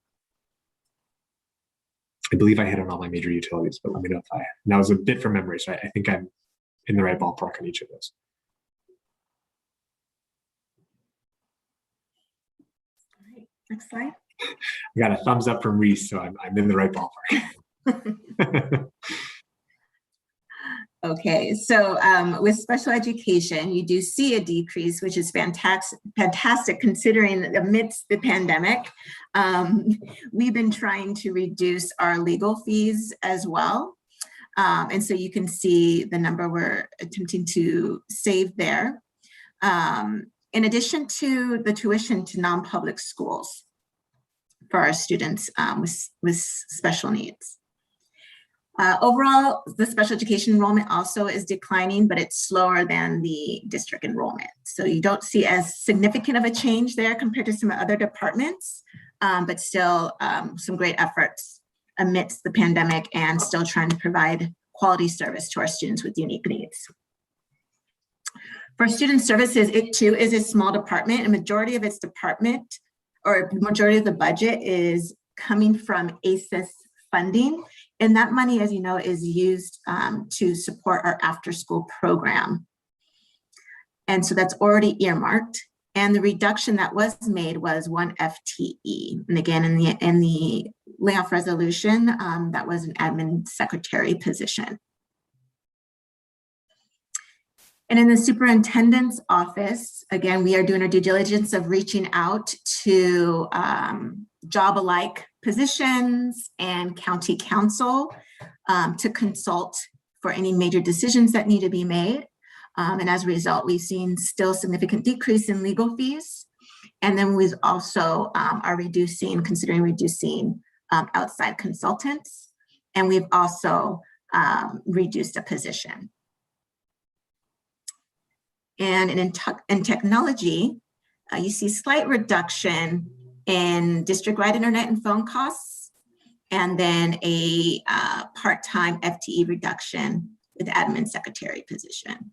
I believe I hit on all my major utilities, but let me know if that was a bit from memory, so I think I'm in the right ballpark on each of those. All right, next slide. I got a thumbs up from Reese, so I'm in the right ballpark. Okay, so with special education, you do see a decrease, which is fantastic considering amidst the pandemic. We've been trying to reduce our legal fees as well. And so you can see the number we're attempting to save there. In addition to the tuition to non-public schools for our students with special needs. Overall, the special education enrollment also is declining, but it's slower than the district enrollment. So you don't see as significant of a change there compared to some other departments, but still some great efforts amidst the pandemic and still trying to provide quality service to our students with unique needs. For student services, it too is a small department. A majority of its department or majority of the budget is coming from ACES funding. And that money, as you know, is used to support our after-school program. And so that's already earmarked. And the reduction that was made was 1 FTE. And again, in the layoff resolution, that was an admin secretary position. And in the superintendent's office, again, we are doing our due diligence of reaching out to job-alike positions and county council to consult for any major decisions that need to be made. And as a result, we've seen still significant decrease in legal fees. And then we also are considering reducing outside consultants. And we've also reduced a position. And in technology, you see slight reduction in district-wide internet and phone costs, and then a part-time FTE reduction with admin secretary position,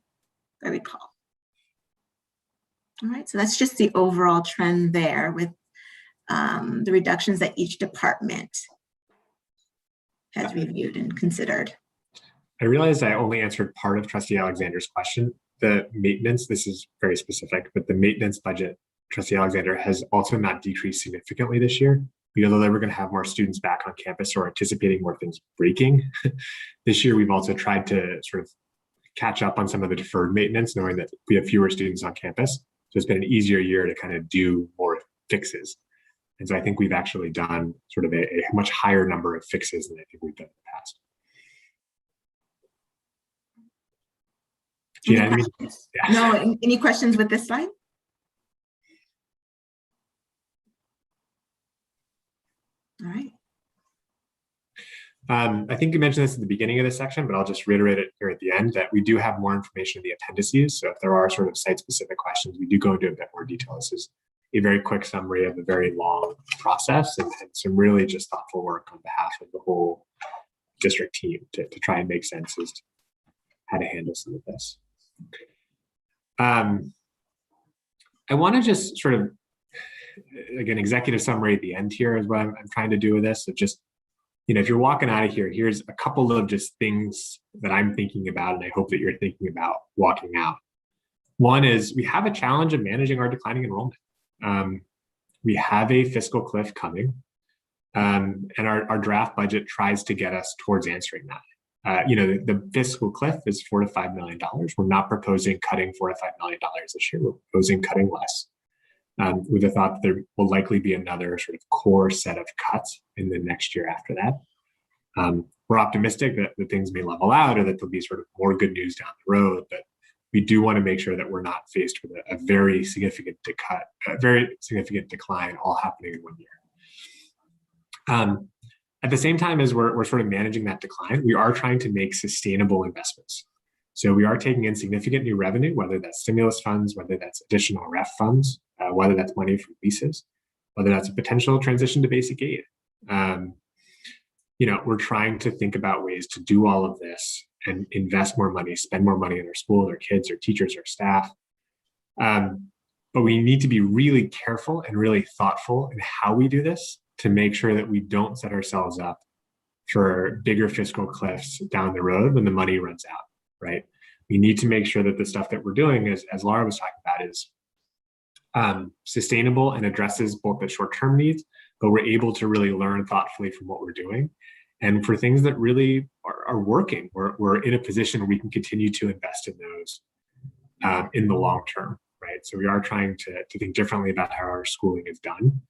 if I recall. All right, so that's just the overall trend there with the reductions that each department has reviewed and considered. I realized I only answered part of Trustee Alexander's question. The maintenance, this is very specific, but the maintenance budget, Trustee Alexander, has also not decreased significantly this year. Because although we're going to have more students back on campus or anticipating more things breaking, this year we've also tried to sort of catch up on some of the deferred maintenance, knowing that we have fewer students on campus. So it's been an easier year to kind of do more fixes. And so I think we've actually done sort of a much higher number of fixes than I think we've done in the past. Gina, No, any questions with this slide? All right. I think you mentioned this at the beginning of this section, but I'll just reiterate it here at the end that we do have more information in the appendices. So if there are sort of site-specific questions, we do go into a bit more detail. This is a very quick summary of a very long process and some really just thoughtful work on behalf of the whole district team to try and make sense as to how to handle some of this. I want to just sort of, again, executive summary at the end here is what I'm trying to do with this. So just, you know, if you're walking out of here, here's a couple of just things that I'm thinking about, and I hope that you're thinking about walking out. One is we have a challenge of managing our declining enrollment. We have a fiscal cliff coming, and our draft budget tries to get us towards answering that. You know, the fiscal cliff is $4 to $5 million. We're not proposing cutting $4 to $5 million this year. We're proposing cutting less. With the thought that there will likely be another sort of core set of cuts in the next year after that. We're optimistic that things may level out or that there'll be sort of more good news down the road, but we do want to make sure that we're not faced with a very significant decline all happening in 1 year. At the same time as we're sort of managing that decline, we are trying to make sustainable investments. So we are taking in significant new revenue, whether that's stimulus funds, whether that's additional REF funds, whether that's money from leases, whether that's a potential transition to basic aid. we're trying to think about ways to do all of this and invest more money, spend more money in our schools, our kids, our teachers, our staff. But we need to be really careful and really thoughtful in how we do this to make sure that we don't set ourselves up for bigger fiscal cliffs down the road when the money runs out, right? We need to make sure that the stuff that we're doing, as Laura was talking about, is sustainable and addresses both the short-term needs, but we're able to really learn thoughtfully from what we're doing. And for things that really are working, we're in a position where we can continue to invest in those in the long term, right? So we are trying to think differently about how our schooling is done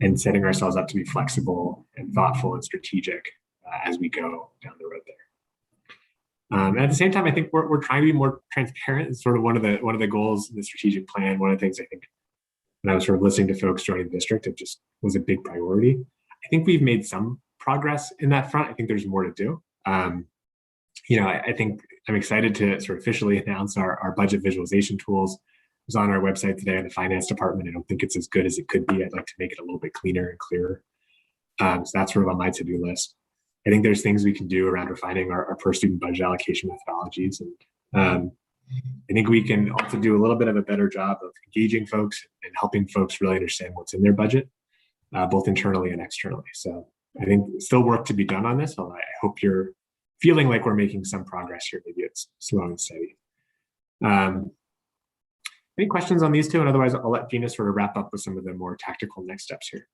and setting ourselves up to be flexible and thoughtful and strategic as we go down the road there. And at the same time, I think we're trying to be more transparent. It's sort of one of the goals in the strategic plan. One of the things I think when I was sort of listening to folks joining the district, it just was a big priority. I think we've made some progress in that front. I think there's more to do. I think I'm excited to sort of officially announce our budget visualization tools. It was on our website today in the finance department. I don't think it's as good as it could be. I'd like to make it a little bit cleaner and clearer. So that's sort of on my to-do list. I think there's things we can do around refining our per student budget allocation methodologies. And I think we can also do a little bit of a better job of engaging folks and helping folks really understand what's in their budget, both internally and externally. So I think still work to be done on this, although I hope you're feeling like we're making some progress here. Maybe it's slow and steady. Any questions on these two? And otherwise, I'll let Gina sort of wrap up with some of the more tactical next steps here.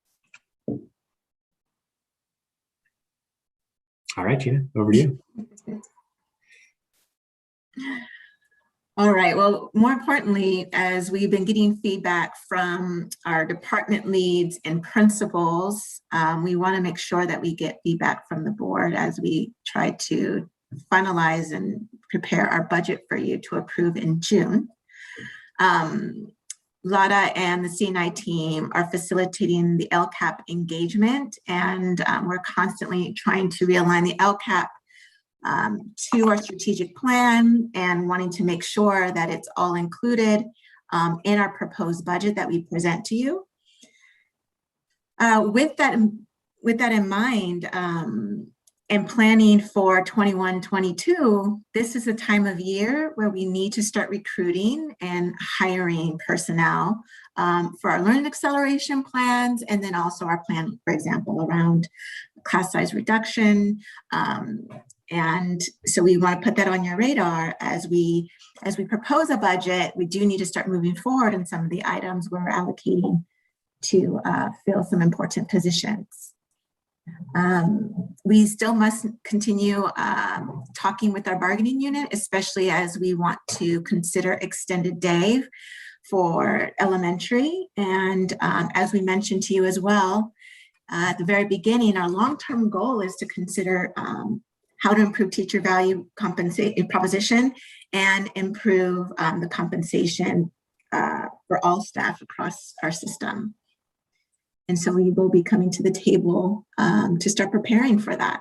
All right, Gina, over to you. All right, well, more importantly, as we've been getting feedback from our department leads and principals, we want to make sure that we get feedback from the board as we try to finalize and prepare our budget for you to approve in June. Lada and the CNI team are facilitating the LCAP engagement, and we're constantly trying to realign the LCAP to our strategic plan and wanting to make sure that it's all included in our proposed budget that we present to you. With that in mind, and planning for 21-22, this is a time of year where we need to start recruiting and hiring personnel for our learning acceleration plans, and then also our plan, for example, around class size reduction. And so we want to put that on your radar as we propose a budget. We do need to start moving forward in some of the items we're allocating to fill some important positions. We still must continue talking with our bargaining unit, especially as we want to consider extended day for elementary. And as we mentioned to you as well, at the very beginning, our long-term goal is to consider how to improve teacher value proposition and improve the compensation for all staff across our system. And so we will be coming to the table to start preparing for that.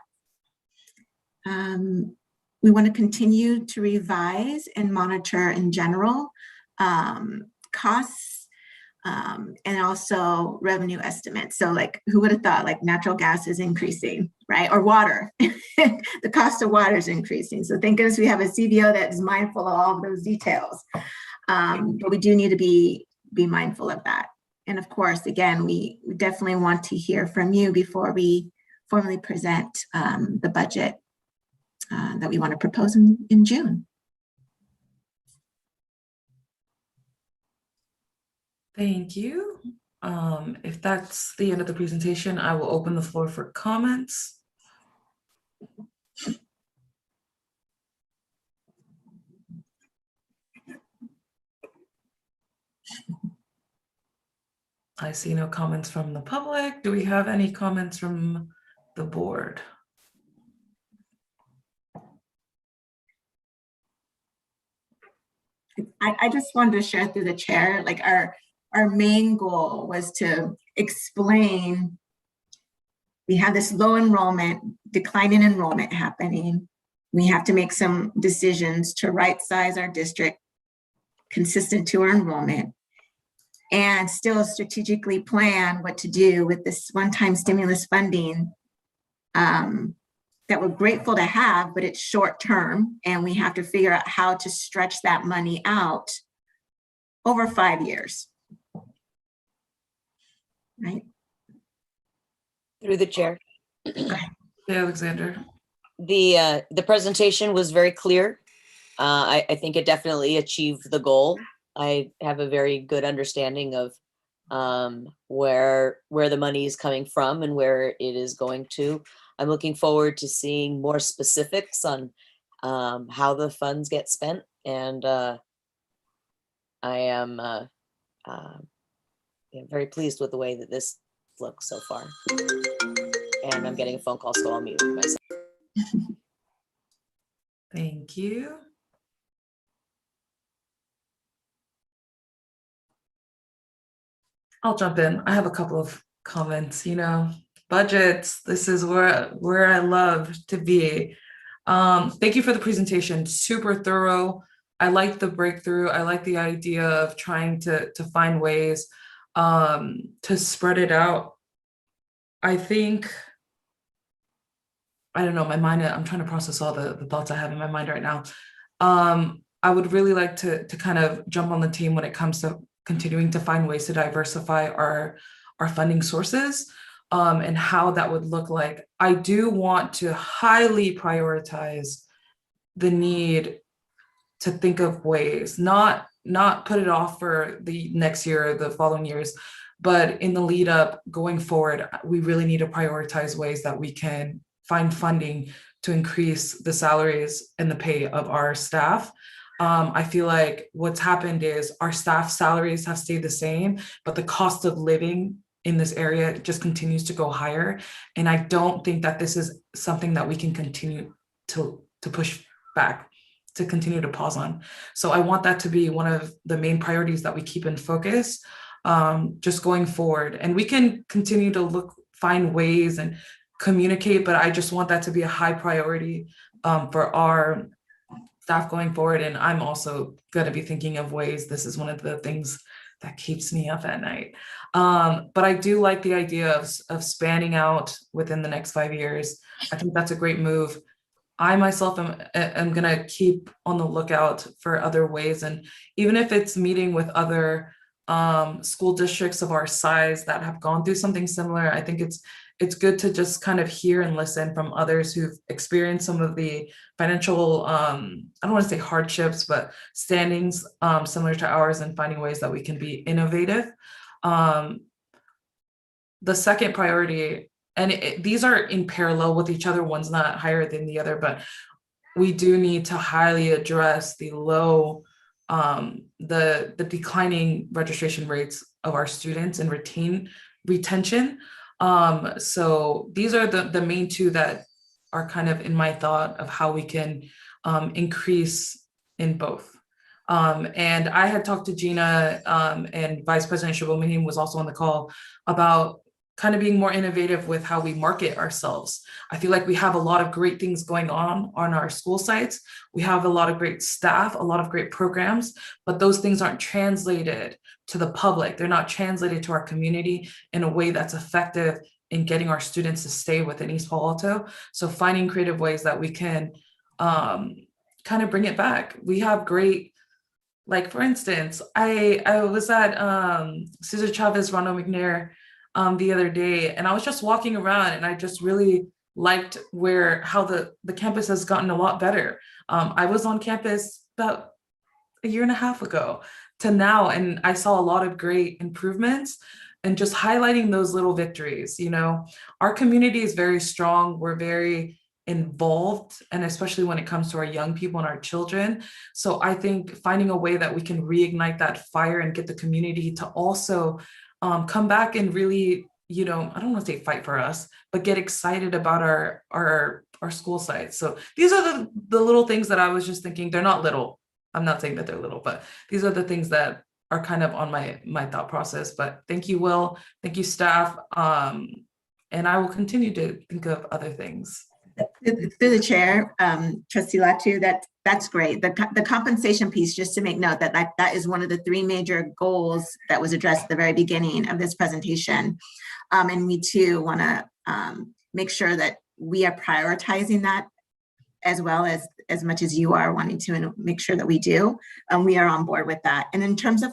We want to continue to revise and monitor in general costs and also revenue estimates. So like, who would have thought like natural gas is increasing, right? Or water, the cost of water is increasing. So thank goodness we have a CBO that is mindful of all of those details. But we do need to be mindful of that. And of course, again, we definitely want to hear from you before we formally present the budget that we want to propose in June. Thank you. If that's the end of the presentation, I will open the floor for comments. I see no comments from the public. Do we have any comments from the board? I just wanted to share through the chair, like our main goal was to explain we have this low enrollment, declining enrollment happening. We have to make some decisions to right size our district consistent to our enrollment, and still strategically plan what to do with this one-time stimulus funding that we're grateful to have, but it's short term, and we have to figure out how to stretch that money out over 5 years. Right? Through the chair. Yeah, Alexander. The presentation was very clear. I think it definitely achieved the goal. I have a very good understanding of where the money is coming from and where it is going to. I'm looking forward to seeing more specifics on how the funds get spent, and I am very pleased with the way that this looks so far. And I'm getting a phone call, so I'll mute myself. Thank you. I'll jump in. I have a couple of comments. Budgets, this is where I love to be. Thank you for the presentation, super thorough. I like the breakthrough. I like the idea of trying to find ways to spread it out. I think, I don't know, my mind, I'm trying to process all the thoughts I have in my mind right now. I would really like to kind of jump on the team when it comes to continuing to find ways to diversify our funding sources, and how that would look like. I do want to highly prioritize the need to think of ways, not put it off for the next year or the following years, but in the lead up going forward, we really need to prioritize ways that we can find funding to increase the salaries and the pay of our staff. I feel like what's happened is our staff salaries have stayed the same, but the cost of living in this area just continues to go higher. And I don't think that this is something that we can continue to push back, to continue to pause on. So I want that to be one of the main priorities that we keep in focus, just going forward. And we can continue to find ways and communicate, but I just want that to be a high priority for our staff going forward. And I'm also going to be thinking of ways. This is one of the things that keeps me up at night. But I do like the idea of spanning out within the next 5 years. I think that's a great move. I myself am going to keep on the lookout for other ways. And even if it's meeting with other school districts of our size that have gone through something similar, I think it's good to just kind of hear and listen from others who've experienced some of the financial, I don't want to say hardships, but standings similar to ours, and finding ways that we can be innovative. The second priority, and these are in parallel with each other, one's not higher than the other, but we do need to highly address the low, the declining registration rates of our students and retention. So these are the main two that are kind of in my thought of how we can increase in both. And I had talked to Gina, and Vice President Shubomahim was also on the call, about kind of being more innovative with how we market ourselves. I feel like we have a lot of great things going on our school sites. We have a lot of great staff, a lot of great programs, but those things aren't translated to the public. They're not translated to our community in a way that's effective in getting our students to stay within East Palo Alto. So finding creative ways that we can kind of bring it back. We have great, like for instance, I was at Cesar Chavez Rondo McNair the other day, and I was just walking around, and I just really liked how the campus has gotten a lot better. I was on campus about a year and a half ago to now, and I saw a lot of great improvements, and just highlighting those little victories. Our community is very strong. We're very involved, and especially when it comes to our young people and our children. So I think finding a way that we can reignite that fire and get the community to also come back and really, I don't want to say fight for us, but get excited about our school sites. So these are the little things that I was just thinking. They're not little. I'm not saying that they're little, but these are the things that are kind of on my thought process. But thank you, Will. Thank you, staff. And I will continue to think of other things. Through the chair, Trustee Latu, that's great. The compensation piece, just to make note that is one of the 3 major goals that was addressed at the very beginning of this presentation. And we too want to make sure that we are prioritizing that as well as much as you are wanting to, and make sure that we do. We are on board with that. And in terms of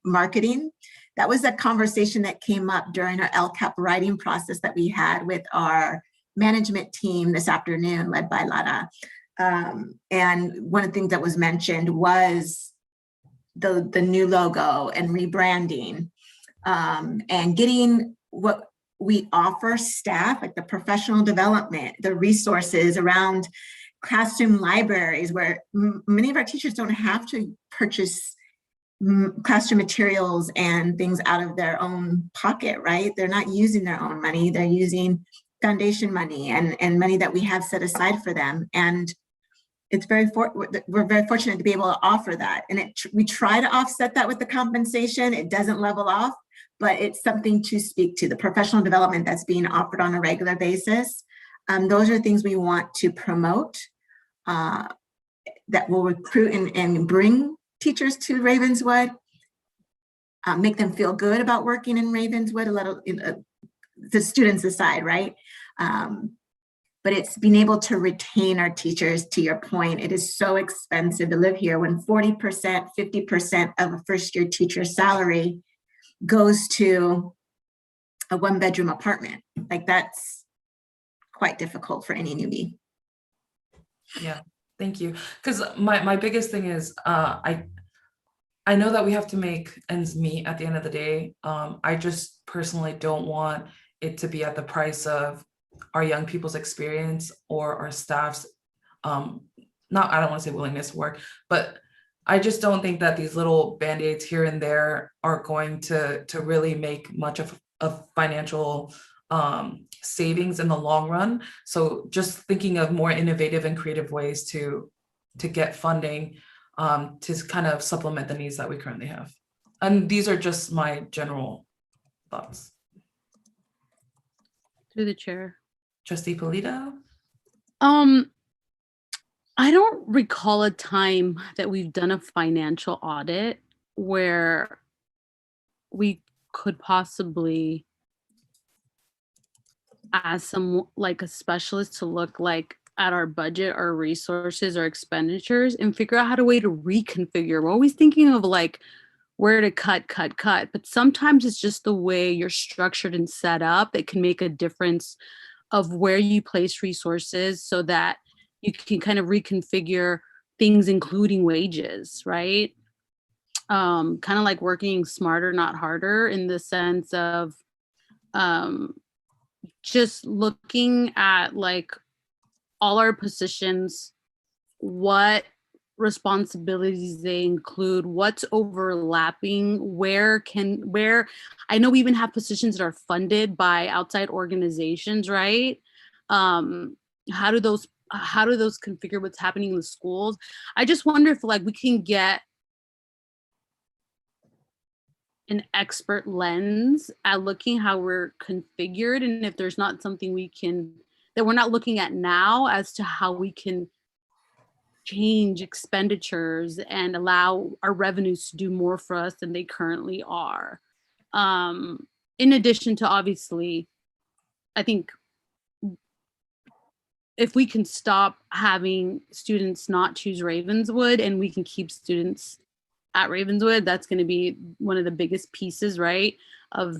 marketing, that was a conversation that came up during our LCAP writing process that we had with our management team this afternoon, led by Lara. And one of the things that was mentioned was the new logo and rebranding, and getting what we offer staff, like the professional development, the resources around classroom libraries, where many of our teachers don't have to purchase classroom materials and things out of their own pocket, right? They're not using their own money, they're using foundation money and money that we have set aside for them. And it's we're very fortunate to be able to offer that. And we try to offset that with the compensation. It doesn't level off, but it's something to speak to. The professional development that's being offered on a regular basis. Those are things we want to promote, that will recruit and bring teachers to Ravenswood, make them feel good about working in Ravenswood, the students aside, right? But it's being able to retain our teachers. To your point, it is so expensive to live here when 40%, 50% of a first-year teacher's salary goes to a one-bedroom apartment. Like, that's quite difficult for any newbie. Yeah, thank you. Because my biggest thing is, I know that we have to make ends meet at the end of the day. I just personally don't want it to be at the price of our young people's experience or our staff's, I don't want to say willingness to work, but I just don't think that these little band-aids here and there are going to really make much of financial savings in the long run. So just thinking of more innovative and creative ways to get funding to kind of supplement the needs that we currently have. And these are just my general thoughts. Through the chair. Trustee Polito? I don't recall a time that we've done a financial audit where we could possibly ask like a specialist to look like at our budget, our resources, our expenditures, and figure out how to reconfigure. We're always thinking of like where to cut, but sometimes it's just the way you're structured and set up that can make a difference of where you place resources so that you can kind of reconfigure things, including wages, right? Kind of like working smarter, not harder, in the sense of just looking at like all our positions, what responsibilities they include, what's overlapping, where I know we even have positions that are funded by outside organizations, right? How do those configure what's happening in the schools? I just wonder if like we can get an expert lens at looking how we're configured, and if there's not something that we're not looking at now as to how we can change expenditures and allow our revenues to do more for us than they currently are. In addition to, obviously, I think if we can stop having students not choose Ravenswood and we can keep students at Ravenswood, that's going to be one of the biggest pieces, right? Of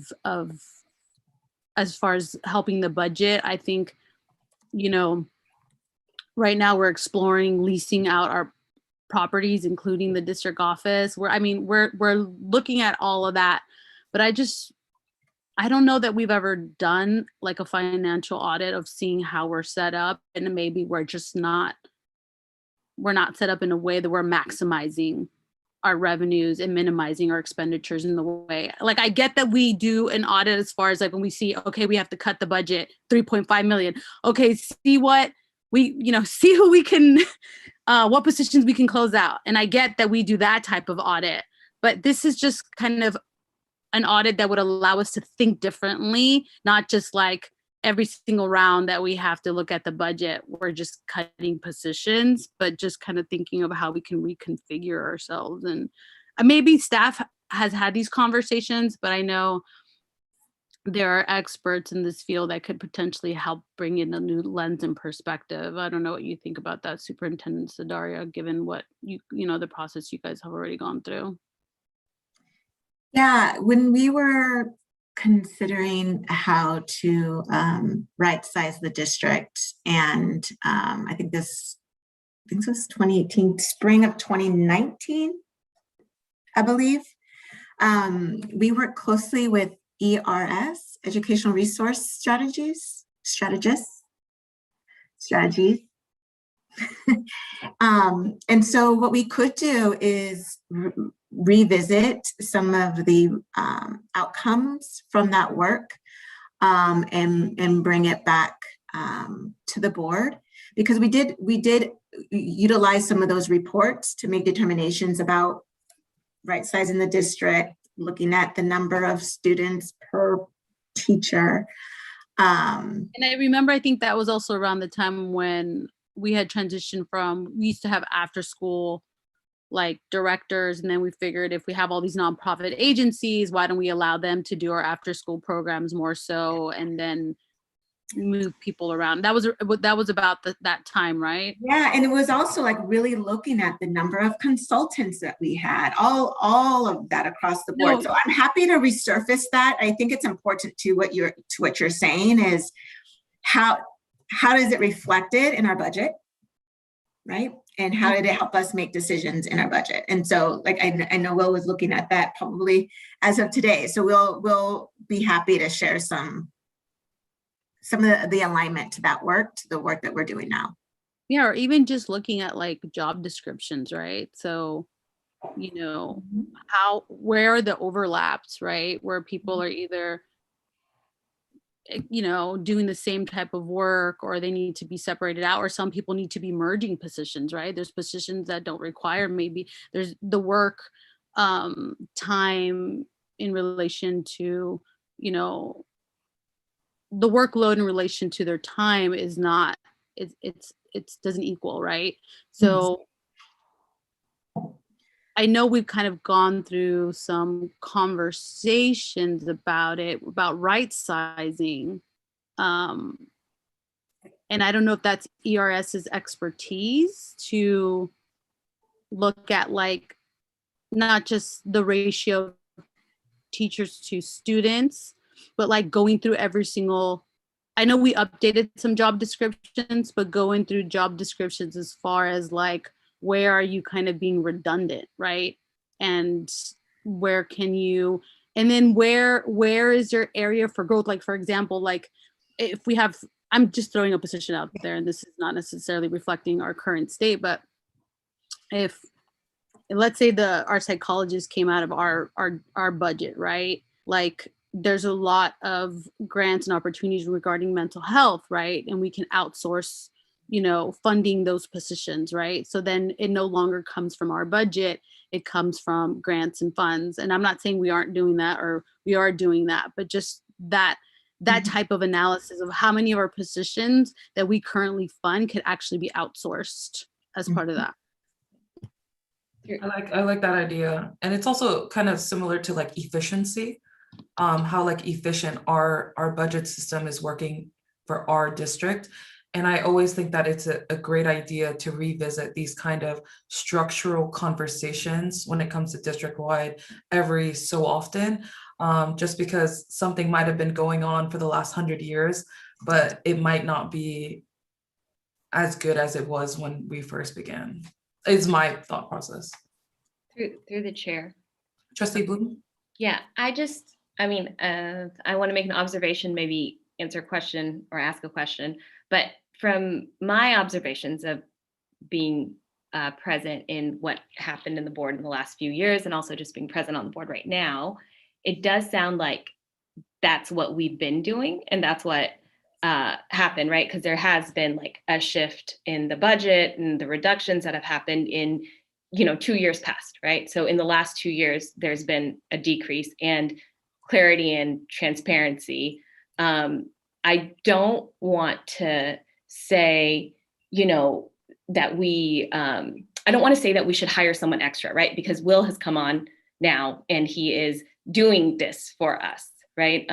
as far as helping the budget. I think, right now we're exploring leasing out our properties, including the district office. We're looking at all of that, but I don't know that we've ever done like a financial audit of seeing how we're set up, and maybe we're not set up in a way that we're maximizing our revenues and minimizing our expenditures in the way. Like, I get that we do an audit as far as like when we see, okay, we have to cut the budget 3.5 million. Okay, see what see who we can, what positions we can close out. And I get that we do that type of audit, but this is just kind of an audit that would allow us to think differently, not just like every single round that we have to look at the budget, we're just cutting positions, but just kind of thinking of how we can reconfigure ourselves. And maybe staff has had these conversations, but I know there are experts in this field that could potentially help bring in a new lens and perspective. I don't know what you think about that, Superintendent Sadaria, given what you know, the process you guys have already gone through. Yeah, when we were considering how to right size the district, and I think this was 2018, spring of 2019, I believe. We worked closely with ERS, Educational Resource Strategies. And so what we could do is revisit some of the outcomes from that work and bring it back to the board, because we did utilize some of those reports to make determinations about right sizing the district, looking at the number of students per teacher. And I remember, I think that was also around the time when we had transitioned from, we used to have after school like directors, and then we figured if we have all these nonprofit agencies, why don't we allow them to do our after school programs more so, and then move people around. That was about that time, right? Yeah, and it was also like really looking at the number of consultants that we had, all of that across the board. No. So I'm happy to resurface that. I think it's important to what you're saying is how is it reflected in our budget, right? And how did it help us make decisions in our budget? And so, like, I know Will was looking at that probably as of today. So we'll be happy to share some of the alignment to that work, to the work that we're doing now. Yeah, or even just looking at like job descriptions, right? So, you know, where are the overlaps, right? Where people are either, you know, doing the same type of work, or they need to be separated out, or some people need to be merging positions, right? There's positions that don't require, maybe there's the work time in relation to, you know, the workload in relation to their time is not, it's doesn't equal, right? So I know we've kind of gone through some conversations about it, about right sizing. And I don't know if that's ERS's expertise to look at like, not just the ratio of teachers to students, but like going through every single, I know we updated some job descriptions, but going through job descriptions as far as like, where are you kind of being redundant, right? And where can you, and then where is your area for growth? Like, for example, like if we have, I'm just throwing a position out there, and this is not necessarily reflecting our current state, but if, let's say our psychologist came out of our budget, right? Like there's a lot of grants and opportunities regarding mental health, right? And we can outsource, you know, funding those positions, right? So then it no longer comes from our budget, it comes from grants and funds. And I'm not saying we aren't doing that, or we are doing that, but just that type of analysis of how many of our positions that we currently fund could actually be outsourced as part of that. I like that idea. And it's also kind of similar to like efficiency, how like efficient our budget system is working for our district. And I always think that it's a great idea to revisit these kind of structural conversations when it comes to district-wide every so often, just because something might have been going on for the last 100 years, but it might not be as good as it was when we first began, is my thought process. Through the chair. Trustee Bloom? Yeah, I want to make an observation, maybe answer a question or ask a question. But from my observations of being present in what happened in the board in the last few years, and also just being present on the board right now, it does sound like that's what we've been doing, and that's what happened, right? Because there has been like a shift in the budget and the reductions that have happened in, 2 years past, right? So in the last 2 years, there's been a decrease, and clarity and transparency. I don't want to say, that we, I don't want to say that we should hire someone extra, right? Because Will has come on now and he is doing this for us, right?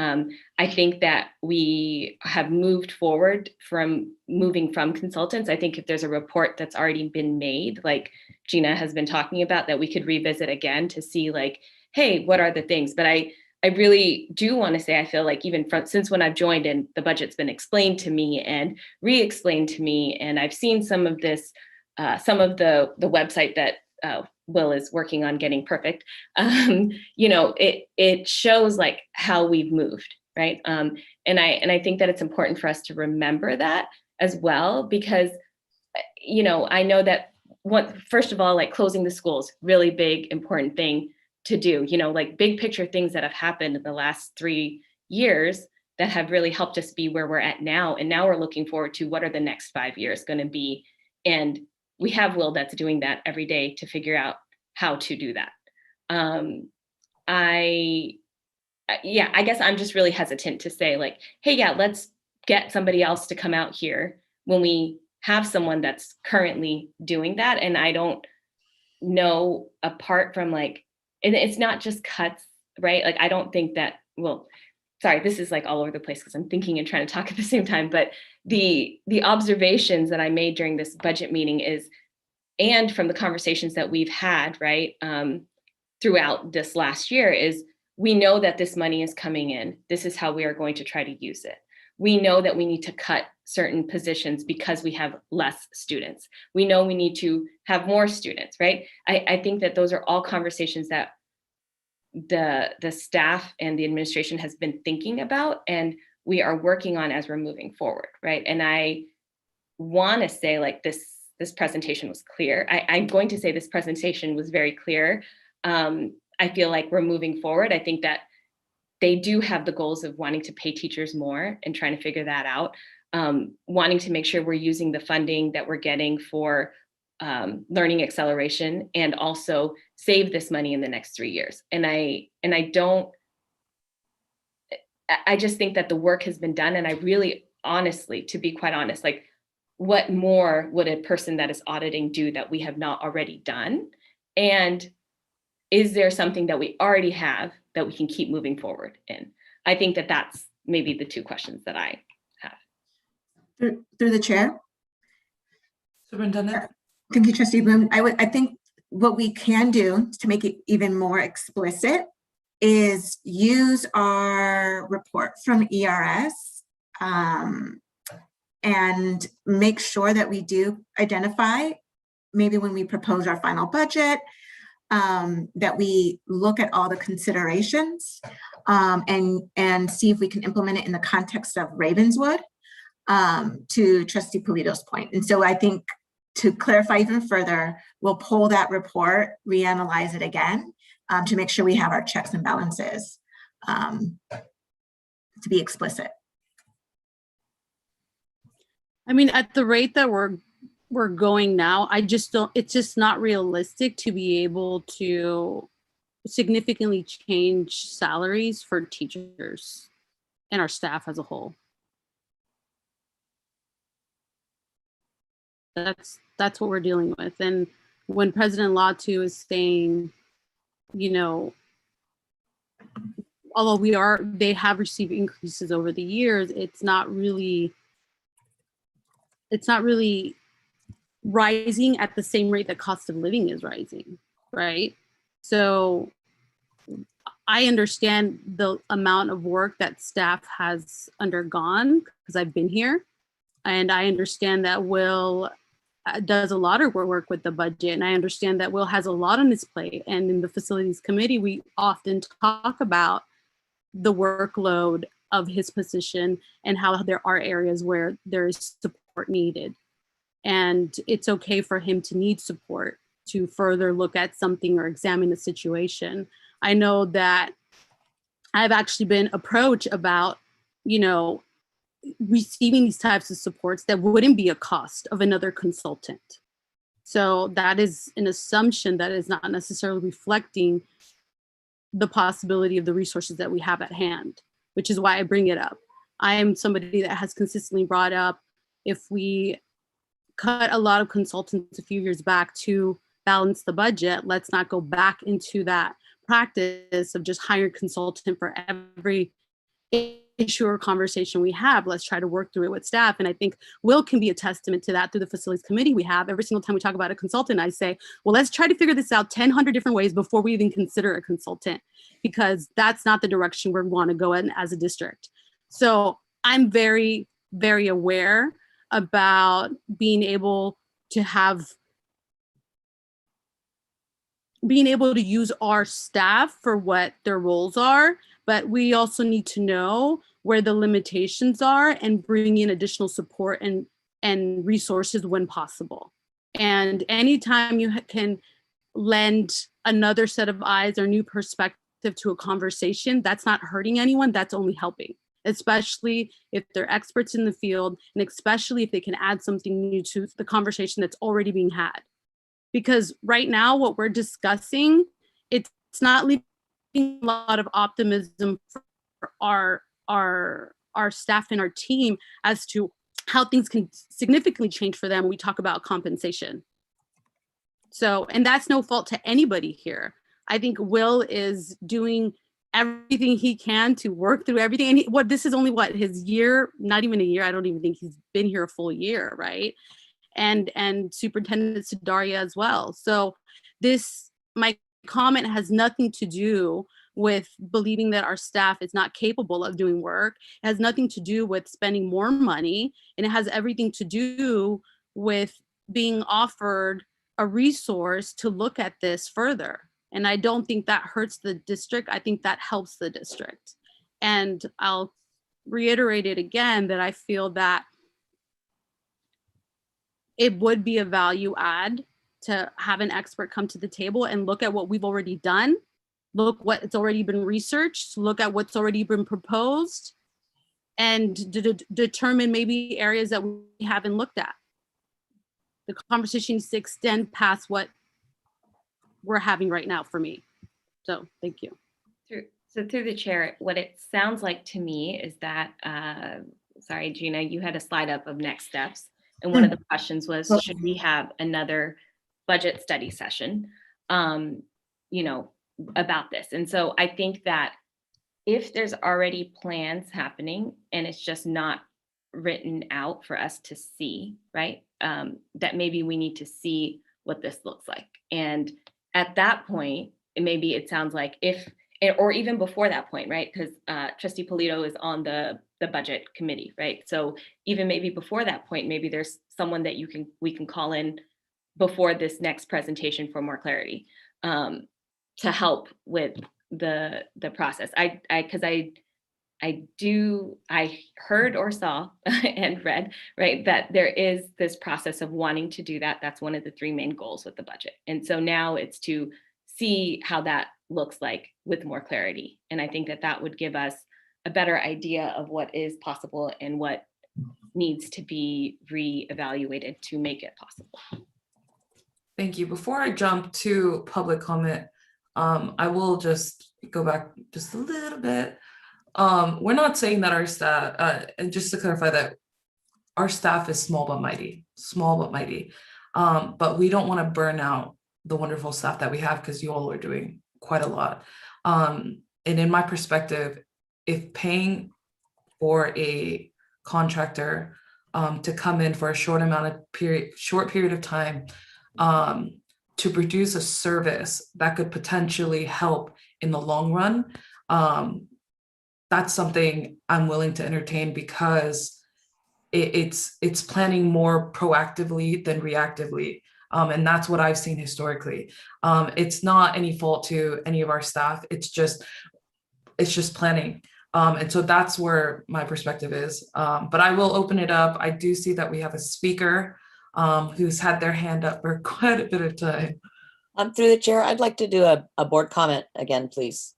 I think that we have moved forward from moving from consultants. I think if there's a report that's already been made, like Gina has been talking about, that we could revisit again to see like, hey, what are the things? But I really do want to say, I feel like even since when I've joined and the budget's been explained to me and re-explained to me, and I've seen some of this, some of the website that Will is working on getting perfect, you know, it shows like how we've moved, right? And I think that it's important for us to remember that as well, because, you know, I know that first of all, like closing the schools, really big, important thing to do, you know, like big picture things that have happened in the last 3 years that have really helped us be where we're at now. And now we're looking forward to what are the next 5 years going to be. And we have Will that's doing that every day to figure out how to do that. I guess I'm just really hesitant to say like, hey, yeah, let's get somebody else to come out here when we have someone that's currently doing that. And I don't know, apart from like, and it's not just cuts, right? Like, I don't think that, well, sorry, this is like all over the place because I'm thinking and trying to talk at the same time, but the observations that I made during this budget meeting is, and from the conversations that we've had, right, throughout this last year, is we know that this money is coming in. This is how we are going to try to use it. We know that we need to cut certain positions because we have less students. We know we need to have more students, right? I think that those are all conversations that the staff and the administration has been thinking about, and we are working on as we're moving forward, right? And I want to say like this presentation was clear. I'm going to say this presentation was very clear. I feel like we're moving forward. I think that they do have the goals of wanting to pay teachers more and trying to figure that out, wanting to make sure we're using the funding that we're getting for learning acceleration and also save this money in the next 3 years. And I just think that the work has been done. And I really, honestly, to be quite honest, like what more would a person that is auditing do that we have not already done? And is there something that we already have that we can keep moving forward in? I think that that's maybe the 2 questions that I have. Through the chair. Superintendent? Thank you, Trustee Bloom. I think what we can do to make it even more explicit is use our report from ERS and make sure that we do identify, maybe when we propose our final budget, that we look at all the considerations and see if we can implement it in the context of Ravenswood, to Trustee Polito's point. And so I think to clarify even further, we'll pull that report, reanalyze it again to make sure we have our checks and balances to be explicit. I mean, at the rate that we're going now, I just don't, it's just not realistic to be able to significantly change salaries for teachers and our staff as a whole. That's what we're dealing with. And when President Latu is saying, you know, although they have received increases over the years, it's not really rising at the same rate that cost of living is rising, right? So I understand the amount of work that staff has undergone because I've been here, and I understand that Will does a lot of work with the budget, and I understand that Will has a lot on his plate. And in the facilities committee, we often talk about the workload of his position and how there are areas where there is support needed. And it's okay for him to need support to further look at something or examine a situation. I know that I've actually been approached about, you know, receiving these types of supports that wouldn't be a cost of another consultant. So that is an assumption that is not necessarily reflecting the possibility of the resources that we have at hand, which is why I bring it up. I am somebody that has consistently brought up, if we cut a lot of consultants a few years back to balance the budget, let's not go back into that practice of just hiring a consultant for every issue or conversation we have, let's try to work through it with staff. And I think Will can be a testament to that through the facilities committee we have. Every single time we talk about a consultant, I say, well, let's try to figure this out 100 different ways before we even consider a consultant, because that's not the direction we want to go in as a district. So I'm very, very aware about being able to use our staff for what their roles are, but we also need to know where the limitations are and bring in additional support and resources when possible. And anytime you can lend another set of eyes or new perspective to a conversation, that's not hurting anyone, that's only helping, especially if they're experts in the field, and especially if they can add something new to the conversation that's already being had. Because right now, what we're discussing, it's not leaving a lot of optimism for our staff and our team as to how things can significantly change for them when we talk about compensation. So, and that's no fault to anybody here. I think Will is doing everything he can to work through everything. And this is only his year, not even a year. I don't even think he's been here a full year, right? And Superintendent Sudaria as well. So my comment has nothing to do with believing that our staff is not capable of doing work. It has nothing to do with spending more money, and it has everything to do with being offered a resource to look at this further. And I don't think that hurts the district. I think that helps the district. And I'll reiterate it again, that I feel that it would be a value add to have an expert come to the table and look at what we've already done, look what's already been researched, look at what's already been proposed, and determine maybe areas that we haven't looked at. The conversation needs to extend past what we're having right now for me. So thank you. Through the chair, what it sounds like to me is that, sorry, Gina, you had a slide up of next steps. And one of the questions was, should we have another budget study session, about this? And so I think that if there's already plans happening and it's just not written out for us to see, right? That maybe we need to see what this looks like. And at that point, maybe it sounds like or even before that point, right? Because Trustee Polito is on the budget committee, right? So even maybe before that point, maybe there's someone that we can call in before this next presentation for more clarity, to help with the process. I heard or saw and read, right, that there is this process of wanting to do that. That's one of the 3 main goals with the budget. And so now it's to see how that looks like with more clarity. And I think that would give us a better idea of what is possible and what needs to be reevaluated to make it possible. Thank you. Before I jump to public comment, I will just go back just a little bit. We're not saying that our staff, and just to clarify that our staff is small but mighty, but we don't want to burn out the wonderful staff that we have, because you all are doing quite a lot. And in my perspective, if paying for a contractor to come in for a short period of time to produce a service that could potentially help in the long run, that's something I'm willing to entertain, because it's planning more proactively than reactively. And that's what I've seen historically. It's not any fault to any of our staff. It's just planning. And so that's where my perspective is. But I will open it up. I do see that we have a speaker who's had their hand up for quite a bit of time. Through the chair, I'd like to do a board comment again, please.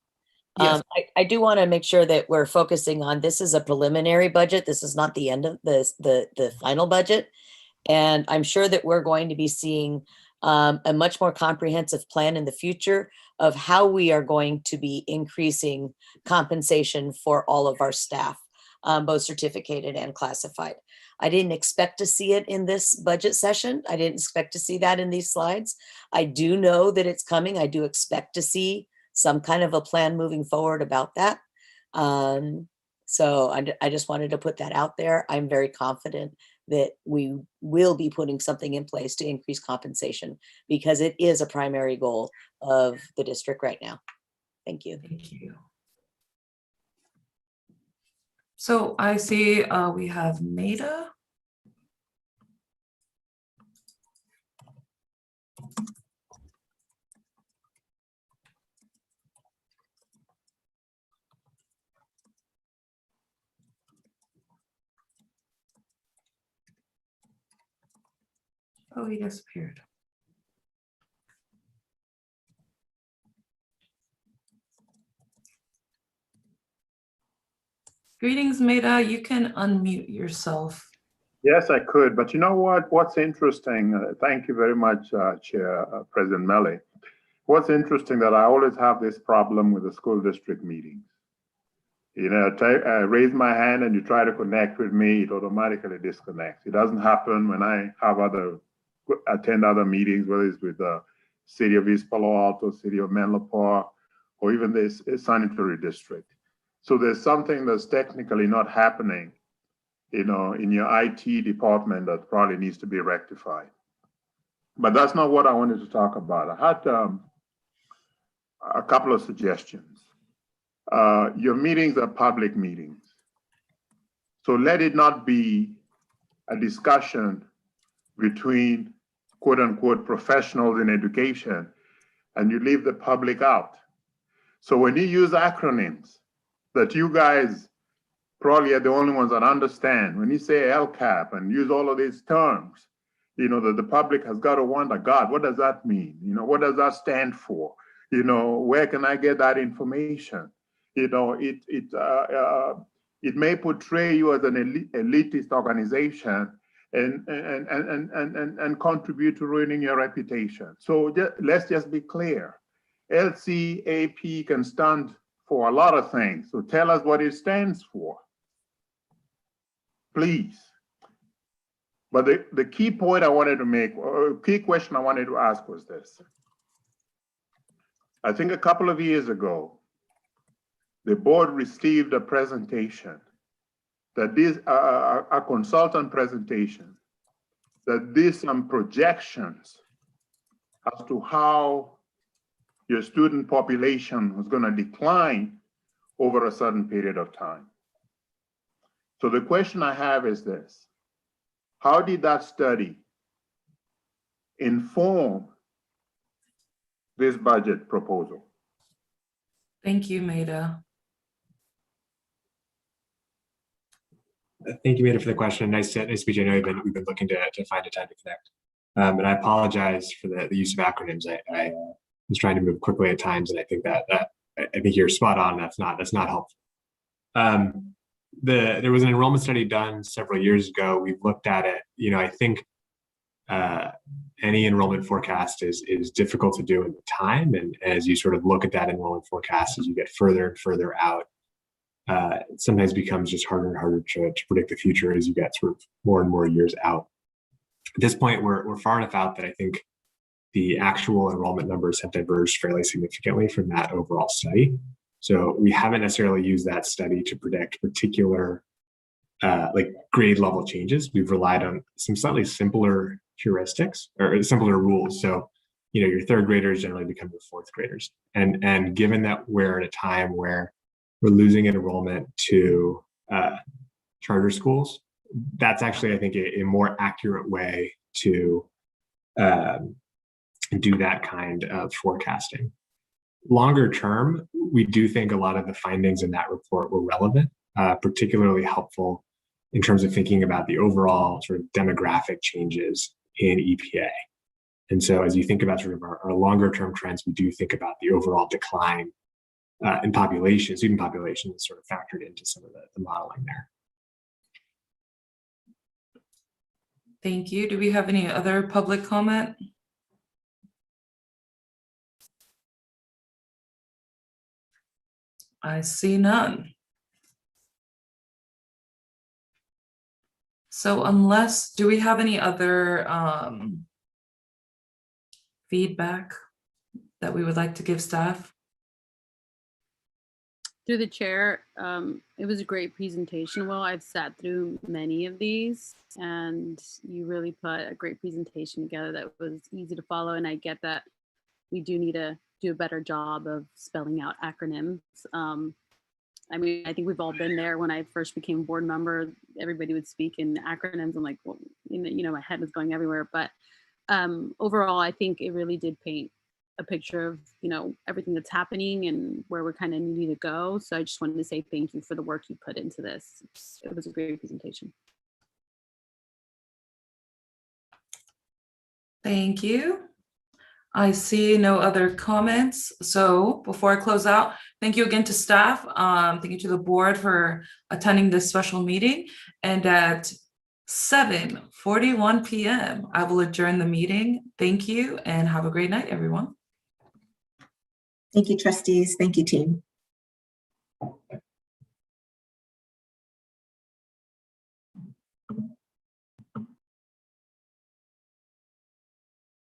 Yes. I do want to make sure that we're focusing on, this is a preliminary budget. This is not the end of the final budget. And I'm sure that we're going to be seeing a much more comprehensive plan in the future of how we are going to be increasing compensation for all of our staff, both certificated and classified. I didn't expect to see it in this budget session. I didn't expect to see that in these slides. I do know that it's coming. I do expect to see some kind of a plan moving forward about that. So I just wanted to put that out there. I'm very confident that we will be putting something in place to increase compensation because it is a primary goal of the district right now. Thank you. Thank you. So I see we have Maida. Oh, he disappeared. Greetings, Maida. You can unmute yourself. Yes, I could, but you know what? What's interesting, thank you very much, Chair President Melly. What's interesting that I always have this problem with the school district meetings. You know, I raise my hand and you try to connect with me, it automatically disconnects. It doesn't happen when I have attend other meetings, whether it's with the City of East Palo Alto, City of Menlo Park, or even this sanitary district. So there's something that's technically not happening, you know, in your IT department that probably needs to be rectified. But that's not what I wanted to talk about. I had a couple of suggestions. Your meetings are public meetings. So let it not be a discussion between quote unquote professionals in education and you leave the public out. So when you use acronyms that you guys probably are the only ones that understand, when you say LCAP and use all of these terms, you know, that the public has got to wonder, God, what does that mean? You know, what does that stand for? You know, where can I get that information? You know, it may portray you as an elitist organization and contribute to ruining your reputation. So let's just be clear. LCAP can stand for a lot of things. So tell us what it stands for, please. But the key point I wanted to make, or key question I wanted to ask was this. I think a couple of years ago, the board received a presentation that this, a consultant presentation, that did some projections as to how your student population was going to decline over a certain period of time. So the question I have is this: how did that study inform this budget proposal? Thank you, Maida. Thank you, Maida, for the question. Nice to meet you. I know we've been looking to find a time to connect. And I apologize for the use of acronyms. I was trying to move quickly at times, and I think that I think you're spot on. That's not helpful. There was an enrollment study done several years ago. We've looked at it. You know, I think any enrollment forecast is difficult to do in the time, and as you sort of look at that enrollment forecast as you get further and further out, it sometimes becomes just harder and harder to predict the future as you get sort of more and more years out. At this point, we're far enough out that I think the actual enrollment numbers have diverged fairly significantly from that overall study. So we haven't necessarily used that study to predict particular like grade level changes. We've relied on some slightly simpler heuristics or simpler rules. So, you know, your third graders generally become your fourth graders. And given that we're at a time where we're losing enrollment to charter schools, that's actually, I think, a more accurate way to do that kind of forecasting. Longer term, we do think a lot of the findings in that report were relevant, particularly helpful in terms of thinking about the overall sort of demographic changes in EPA. And so as you think about sort of our longer term trends, we do think about the overall decline in population, student population is sort of factored into some of the modeling there. Thank you. Do we have any other public comment? I see none. So unless, do we have any other feedback that we would like to give staff? Through the chair, it was a great presentation. Well, I've sat through many of these, and you really put a great presentation together that was easy to follow. And I get that we do need to do a better job of spelling out acronyms. I mean, I think we've all been there. When I first became a board member, everybody would speak in acronyms. I'm like, well, you know, my head was going everywhere. But overall, I think it really did paint a picture of, you know, everything that's happening and where we're kind of needing to go. So I just wanted to say thank you for the work you put into this. It was a great presentation. Thank you. I see no other comments. So before I close out, thank you again to staff. Thank you to the board for attending this special meeting. And at 7:41 p.m., I will adjourn the meeting. Thank you and have a great night, everyone. Thank you, trustees. Thank you, team.